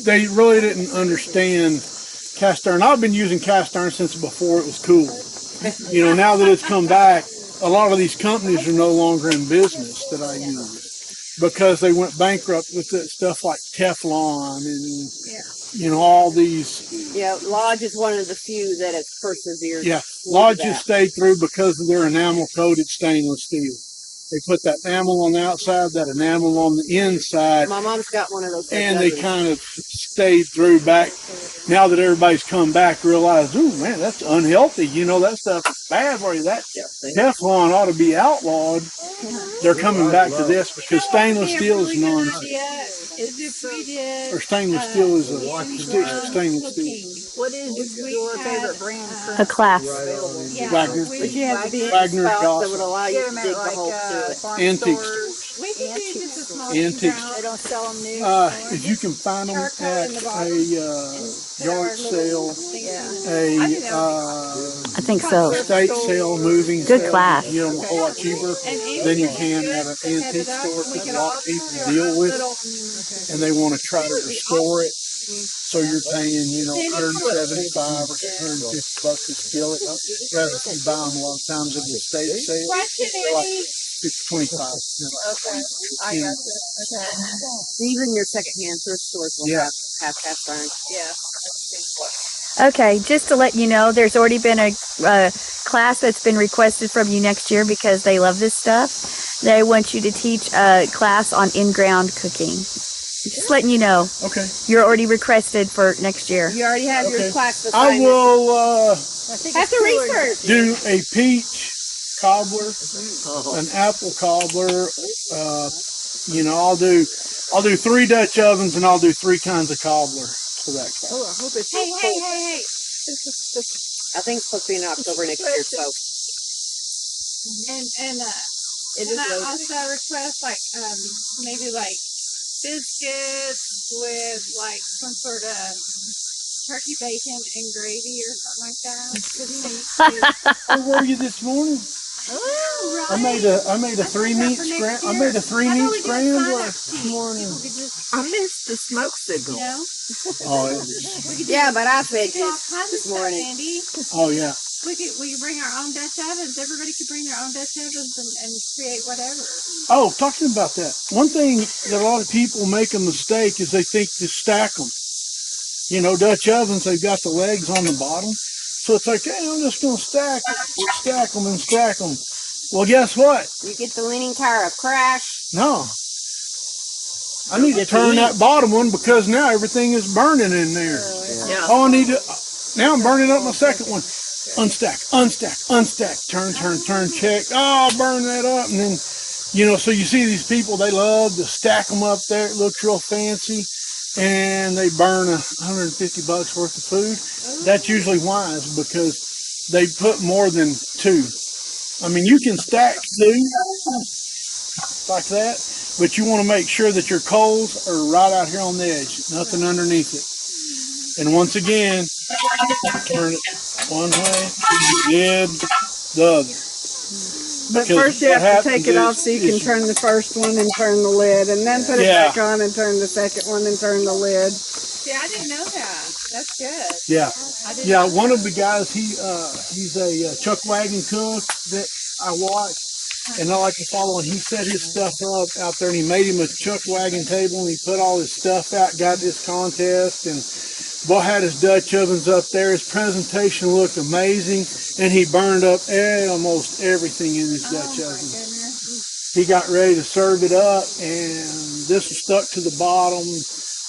they really didn't understand cast iron. I've been using cast iron since before it was cool. Now that it's come back, a lot of these companies are no longer in business that I use because they went bankrupt with stuff like Teflon and all these. Yeah, Lodge is one of the few that has persevered. Yeah, Lodge has stayed through because of their enamel coated stainless steel. They put that enamel on the outside, that enamel on the inside. My mom's got one of those. And they kind of stayed through back. Now that everybody's come back, realized, ooh, man, that's unhealthy. That stuff is bad for you. That Teflon ought to be outlawed. They're coming back to this because stainless steel is or stainless steel is a stainless steel. What is your favorite brand? A class. Wagner. But you have to be Wagner that would allow you to dig the hole to it. Antique stores. We could do just a small Antique. They don't sell them new. If you can find them at a yard sale, I think so. estate sale, moving Good sale, class. you get them a whole lot cheaper than you can at an antique store because a lot of people deal with it and they want to try to restore it. So you're paying, $175 or $150 a skillet. Rather than buy them a lot of times at the estate sale, they're like $25. Okay, I got it. Okay. Even your secondhand thrift stores will have cast iron. Yeah. Okay, just to let you know, there's already been a class that's been requested from you next year because they love this stuff. They want you to teach a class on in-ground cooking. Just letting you know. Okay. You're already requested for next year. You already have your class assignment. I will Have to research. do a peach cobbler, an apple cobbler. I'll do 3 Dutch ovens and I'll do 3 kinds of cobbler for that class. Oh, I hope it's Hey. I think it's supposed to be in October next year, so. And I also request maybe biscuits with some sort of turkey bacon and gravy or something like that. Where were you this morning? I made a 3-meat scramble. I made a 3-meat scramble this morning. I missed the smoke signal. Oh, Yeah, but I fed this morning. oh yeah. We could bring our own Dutch ovens. Everybody could bring their own Dutch ovens and create whatever. Oh, talking about that. One thing that a lot of people make a mistake is they think to stack them. You know, Dutch ovens, they've got the legs on the bottom. So it's like, hey, I'm just going to stack them and stack them. Well, guess what? You get the leaning tower of crash. No. I need to turn that bottom one because now everything is burning in there. Yeah. Oh, I need to, now I'm burning up my second one. Unstack, unstack, unstack, turn, check. Oh, burn that up. And then, you know, so you see these people, they love to stack them up there. It looks real fancy. And they burn $150 worth of food. That's usually wise because they put more than 2. I mean, you can stack 2 like that, but you want to make sure that your coals are right out here on the edge, nothing underneath it. And once again, turn it one way, then the other. But Because first you what have to take it happens off so you can is- turn the first one and turn the lid, and then put it Yeah. back on and turn the second one and turn the lid. See, I didn't know that. That's good. Yeah, I didn't yeah. know One that. of the guys, he's a chuck wagon cook that I watch, and I like to follow. And he set his stuff up out there, and he made him a chuck wagon table, and he put all his stuff out, got this contest, and boy had his Dutch ovens up there. His presentation looked amazing, and he burned up almost everything in his Dutch oven. He got ready to serve it up, and this was stuck to the bottom,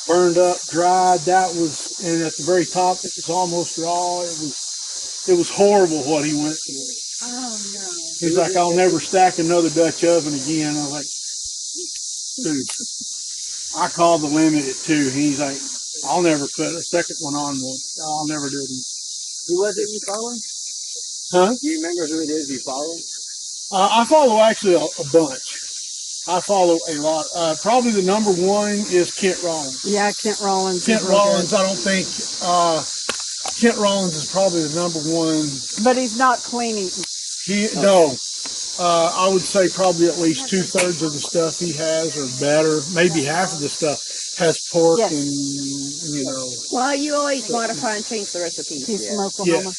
burned up, dried. That was, and at the very top, it was almost raw. It was horrible what he went through. Oh no. He's like, I'll never stack another Dutch oven again. I was like, dude, I called the limit at 2. He's like, I'll never put a second one on one. I'll never do it. Who was it you followed? Huh? Do you remember who it is you followed? I follow actually a bunch. I follow a lot. Probably the number 1 is Kent Rollins. Yeah, Kent Rollins. Kent Rollins, I don't think, Kent Rollins is probably the number 1. But he's not clean eating. No, I would say probably at least 2/3 of the stuff he has or better. Maybe half of the stuff has pork Yes. and, you know. Well, you always modify and change the recipe. He's from Oklahoma.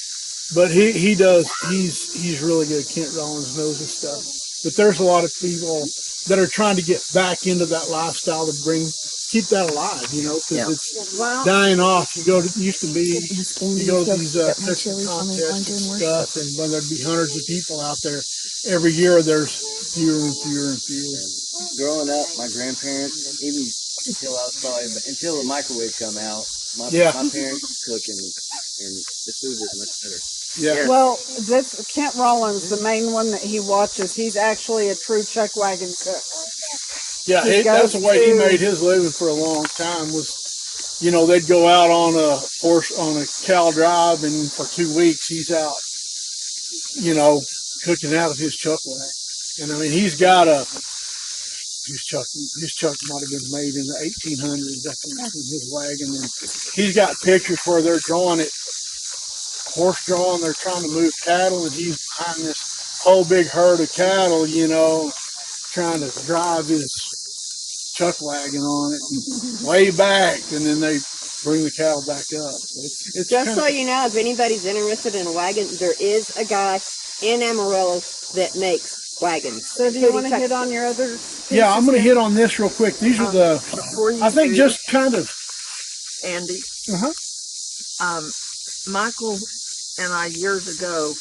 But he does, he's really good. Kent Rollins knows his stuff. But there's a lot of people that are trying to get back into that lifestyle to keep that alive, you know, because it's dying off. You used to be, you go to these Texas contests and stuff, and when there'd be hundreds of people out there, every year there's fewer and fewer and fewer. Growing up, my grandparents, even until the microwave come out, my parents cook and the food is much better. Yeah. Well, this Kent Rollins, the main one that he watches, he's actually a true chuck wagon cook. Yeah, that's the way he made his living for a long time. Was, you know, they'd go out on a cow drive, and for 2 weeks he's out, you know, cooking out of his chuck wagon. And I mean, his chuck might have been made in the 1800s, I think, in his wagon. And he's got pictures where they're drawing it, horse drawn. They're trying to move cattle, and he's behind this whole big herd of cattle, you know, trying to drive his chuck wagon on it and way back, and then they bring the cattle back up. It's Just so you know, if anybody's interested in a wagon, there is a guy in Amarillo that makes wagons. So do you want to hit on your other? Yeah, I'm going to hit on this real quick. These are I think just kind of. Andy. Uh-huh. Michael and I, years ago,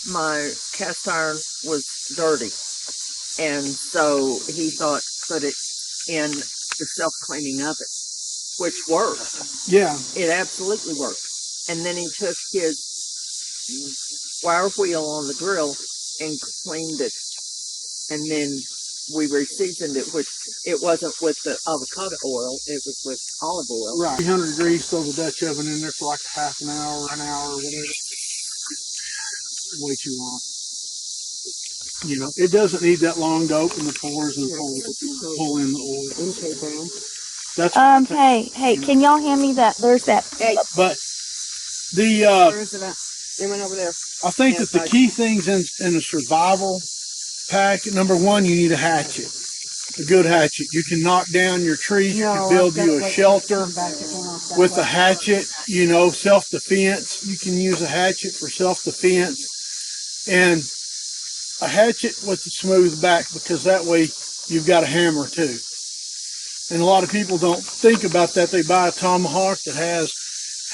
my cast iron was dirty. And so he thought, put it in the self-cleaning oven, which worked. Yeah. It absolutely worked. And then he took his wire wheel on the grill and cleaned it. And then we reseasoned it, which it wasn't with the avocado oil, it was with olive oil. Right. 300 degrees, throw the Dutch oven in there for like a half an hour, an hour, whatever. Way too long. You know, it doesn't need that long to open the pores and pull in the oil. Okay, Brown. Hey, can y'all hand me that? There's that. Hey, But the Where is it at? They went over there. I think that the key things in a survival pack, number one, you need a hatchet. A good hatchet. You can knock down your trees. You can build you a shelter with a hatchet. You know, self-defense. You can use a hatchet for self-defense. And a hatchet with a smooth back, because that way you've got a hammer too. And a lot of people don't think about that. They buy a tomahawk that has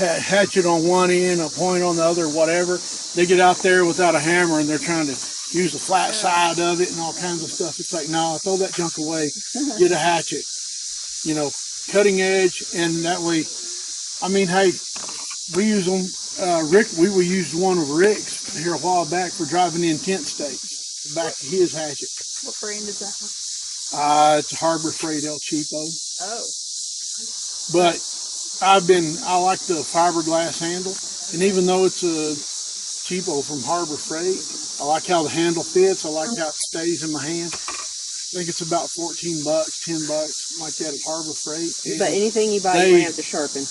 a hatchet on one end, a point on the other, whatever. They get out there without a hammer and they're trying to use the flat side of it and all kinds of stuff. It's like, no, throw that junk away. Get a hatchet, you know, cutting edge. And that way, I mean, hey, we use them. We used one of Rick's here a while back for driving in tent stakes back to his hatchet. What brand is that one? It's a Harbor Freight El Cheapo. Oh. But I like the fiberglass handle. And even though it's a cheapo from Harbor Freight, I like how the handle fits. I like how it stays in my hand. I think it's about $14, $10, something like that at Harbor Freight. But anything you buy, you have to sharpen.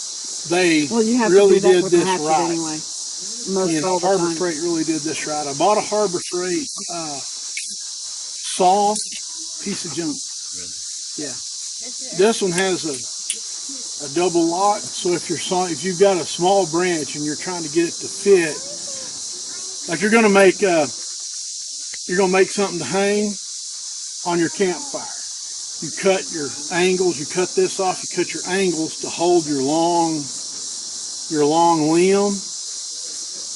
They You have really to do that did with the this hatchet right. anyway. Harbor Freight really did this right. I bought a Harbor Freight saw, piece of junk. Yeah. This one has a double lock, so if you've got a small branch and you're trying to get it to fit, like you're gonna make something to hang on your campfire. You cut your angles, you cut this off, you cut your angles to hold your long limb,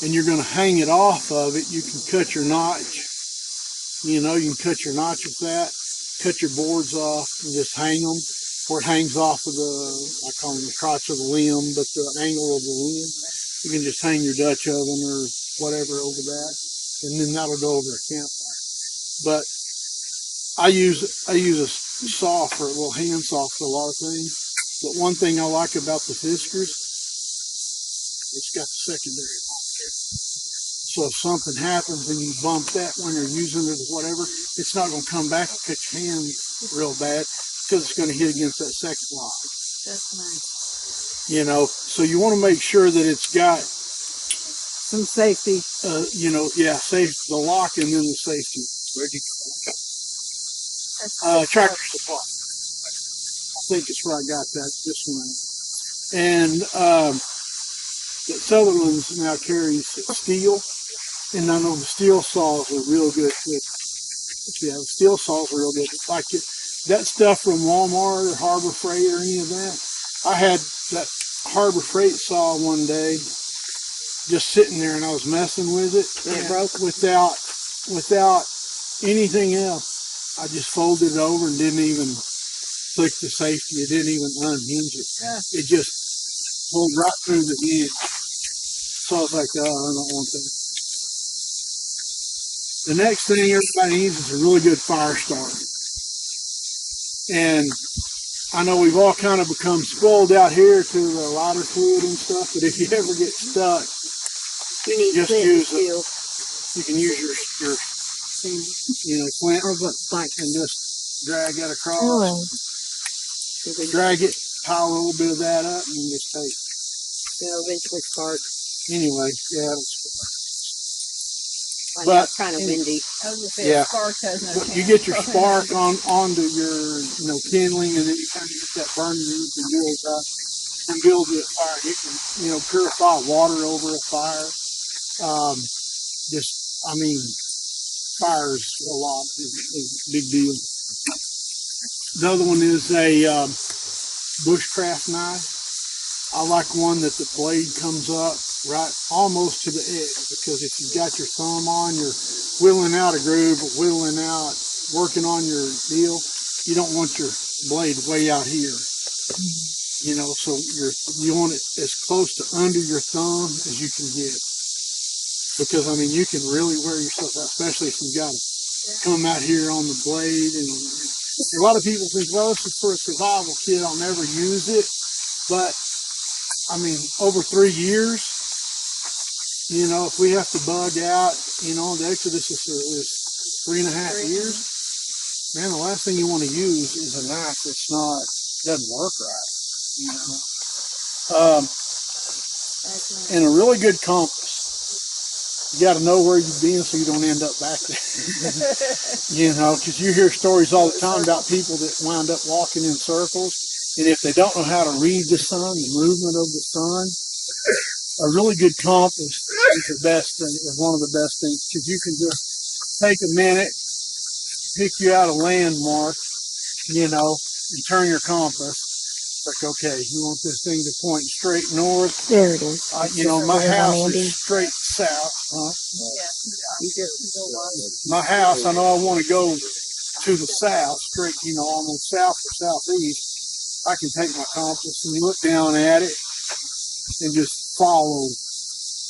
and you're gonna hang it off of it. You can cut your notch. You know, you can cut your notch with that, cut your boards off and just hang them where it hangs off of I call them the crotch of the limb, but the angle of the limb. You can just hang your Dutch oven or whatever over that, and then that'll go over a campfire. But I use a saw for a little hand saw for a lot of things. But one thing I like about the Fiskars, it's got the secondary. So if something happens and you bump that when you're using it or whatever, it's not going to come back and cut your hand real bad because it's going to hit against that second lock. That's nice. You know, so you want to make sure that it's got some safety. The lock and then the safety. Where'd you go? Tractor Supply. I think it's where I got this one. And the Sutherland's now carries steel. And I know the steel saws are real good too. Yeah, the steel saws are real good. Like that stuff from Walmart or Harbor Freight or any of that. I had that Harbor Freight saw one day just sitting there and I was messing with it. And it broke? Without anything else. I just folded it over and didn't even click the safety. It didn't even unhinge it. Yeah. It just pulled right through the hinge. So I was like, oh, I don't want that. The next thing everybody needs is a really good fire starter. And I know we've all kind of become spoiled out here to the lighter fluid and stuff, but if you ever get stuck, you need just use it. You can use your flint and just drag that across. Drag it, pile a little bit of that up, and just take it. It'll eventually spark. Anyway, yeah. But it's kind of windy. Yeah. But you get your spark onto your kindling, and then you kind of get that burning you can build up and build a fire. You can purify water over a fire. Fire's a lot is a big deal. The other one is a bushcraft knife. I like one that the blade comes up right almost to the edge, because if you've got your thumb on, you're whittling out a groove or whittling out, working on your deal, you don't want your blade way out here. So you want it as close to under your thumb as you can get. Because, you can really wear yourself out, especially if you've got to come out here on the blade. And a lot of people think, well, this is for a survival kit, I'll never use it. But over 3 years, if we have to bug out, the Exodus is 3.5 years, man, the last thing you want to use is a knife that's doesn't work right. And a really good compass. You got to know where you've been so you don't end up back there. You know, because you hear stories all the time about people that wind up walking in circles, and if they don't know how to read the sun, the movement of the sun, a really good compass is the best thing, is one of the best things, because you can just take a minute, pick you out a landmark, you know, and turn your compass. Like, okay, you want this thing to point straight north. There it is. You know, my house is straight south. Huh? My house, I know I want to go to the south, straight, you know, almost south or southeast. I can take my compass and look down at it and just follow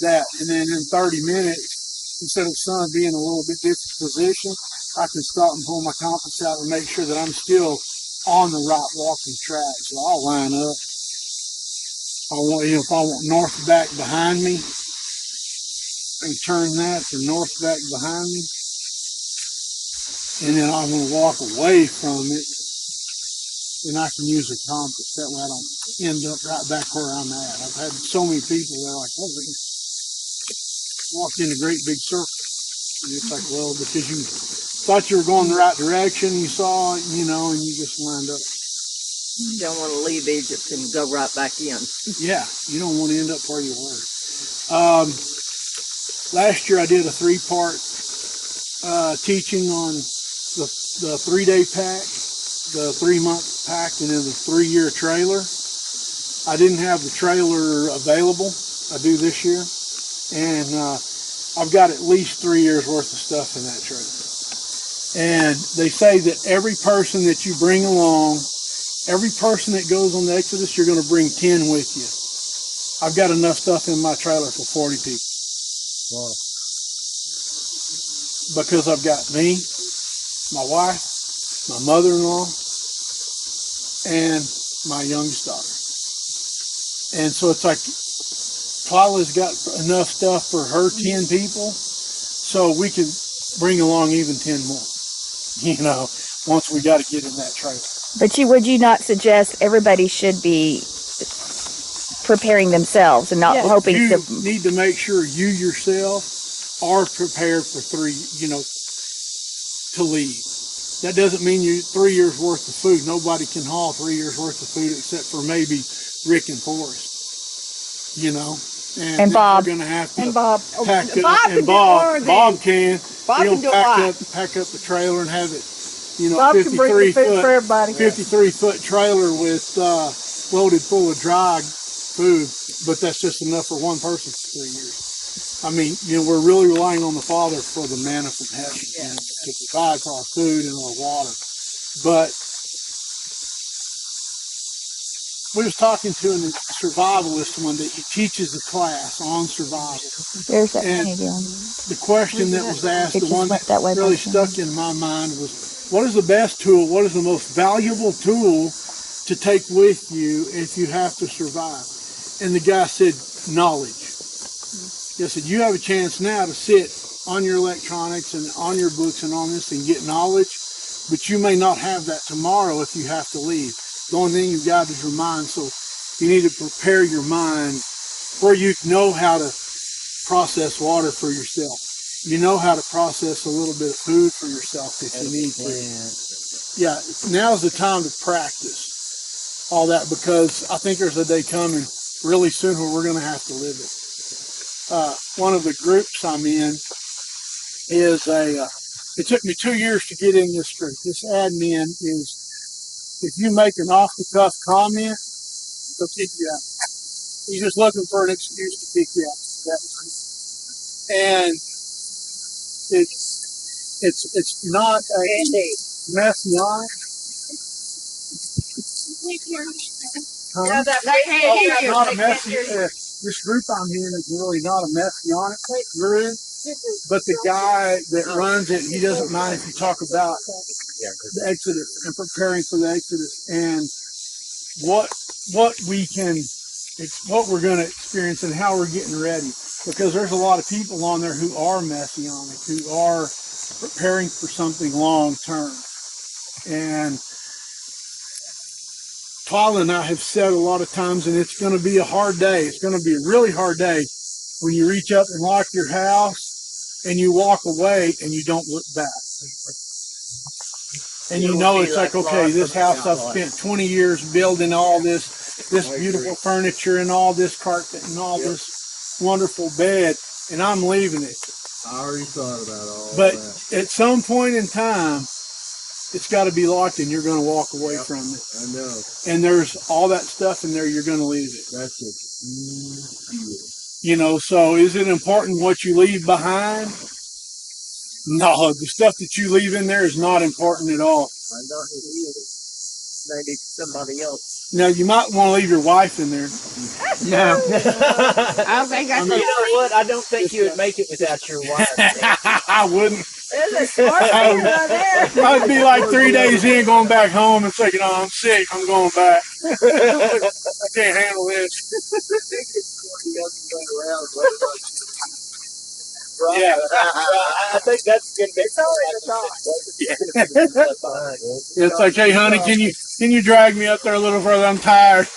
that. And then in 30 minutes, instead of the sun being a little bit different position, I can stop and pull my compass out and make sure that I'm still on the right walking track. So I'll line up. If I want north back behind me, I can turn that to north back behind me. And then I'm going to walk away from it, and I can use a compass. That way I don't end up right back where I'm at. I've had so many people that are like, oh, they walked in a great big circle. And it's like, well, because you thought you were going the right direction, you saw it, you know, and you just wind up. You don't want to leave Egypt and go right back in. Yeah, you don't want to end up where you were. Last year I did a 3-part teaching on the 3-day pack, the 3-month pack, and then the 3-year trailer. I didn't have the trailer available. I do this year. And I've got at least 3 years worth of stuff in that trailer. And they say that every person that you bring along, every person that goes on the Exodus, you're going to bring 10 with you. I've got enough stuff in my trailer for 40 people. Wow. Because I've got me, my wife, my mother-in-law, and my youngest daughter. And so it's like, Twyla's got enough stuff for her 10 people, so we can bring along even 10 more, you know, once we got to get in that trailer. But would you not suggest everybody should be preparing themselves and not hoping you to need to make sure you yourself are prepared for 3, you know, to leave. That doesn't mean you 3 years worth of food. Nobody can haul 3 years worth of food except for maybe Rick and Forrest, you know. And Bob. They're going to have to And Bob. pack up, Bob and can do more Bob can. Bob He'll can do a lot. pack up the trailer and have it, you know, Bob can bring the food for everybody. 53-foot trailer with loaded full of dry food, but that's just enough for one person for 3 years. I mean, you know, we're really relying on the Father for the manna from heaven, you know, to provide for our food and our water. But we was talking to a survivalist one day. He teaches a class on survival. There's that And again. the question that was asked, It the just one went that that way by really the stuck in my mind was, what is the best tool, what is the most valuable tool to take with you if you have to survive? And the guy said, knowledge. He said, you have a chance now to sit on your electronics and on your books and on this and get knowledge, but you may not have that tomorrow if you have to leave. The only thing you've got is your mind, so you need to prepare your mind where you know how to process water for yourself. You know how to process a little bit of food for yourself if you need to. Yeah, now's the time to practice all that, because I think there's a day coming really soon where we're going to have to live it. One of the groups I'm in is it took me 2 years to get in this group. This admin is, if you make an off-the-cuff comment, they'll kick you out. He's just looking for an excuse to kick you out. And it's not a messianic. Yeah, that It's not a this group I'm in is really not a messianic group, but the guy that runs it, he doesn't mind if you talk about the Exodus and preparing for the Exodus and what we're going to experience and how we're getting ready. Because there's a lot of people on there who are messianic, who are preparing for something long term. And Twyla and I have said a lot of times, and it's going to be a hard day. It's going to be a really hard day when you reach up and lock your house and you walk away and you don't look back. And you know it's like, okay, this house I've spent 20 years building all this beautiful furniture and all this carpet and all this wonderful bed, and I'm leaving it. I already thought about all But that. at some point in time, it's got to be locked and you're going to walk away from it. I know. And there's all that stuff in there, you're going to leave it. That's it. You know, so is it important what you leave behind? No, the stuff that you leave in there is not important at all. I don't either. Maybe somebody else. Now, you might want to leave your wife in there. No. I don't think I You know what? I don't think you would make it without your wife. I wouldn't. There's a smart man right there. I'd be like 3 days in, going back home and saying, "Oh, I'm sick. I'm going back. I can't handle this." Yeah. I think that's good. It's like, "Hey, honey, can you drag me up there a little further? I'm tired."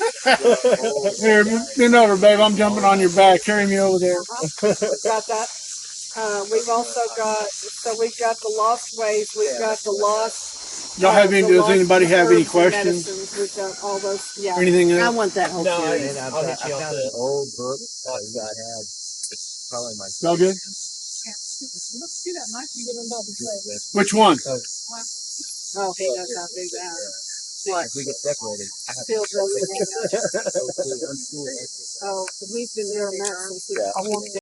Here, bend over, babe. I'm jumping on your back. Carry me over there. Got that. We've also got, so we've got the lost ways. We've got the lost. Y'all have any? the Does lost anybody have any herbs and questions? medicines. We've got all those. Yeah. Or anything I else? want that whole No, series. I'll get you on the Old book that I had. Probably my Y'all good? Let's do that. Mike, you get involved. Which one? Oh, he knows how to do that. What? If we get separated. Still doesn't. Oh, we've been doing that since I walked in.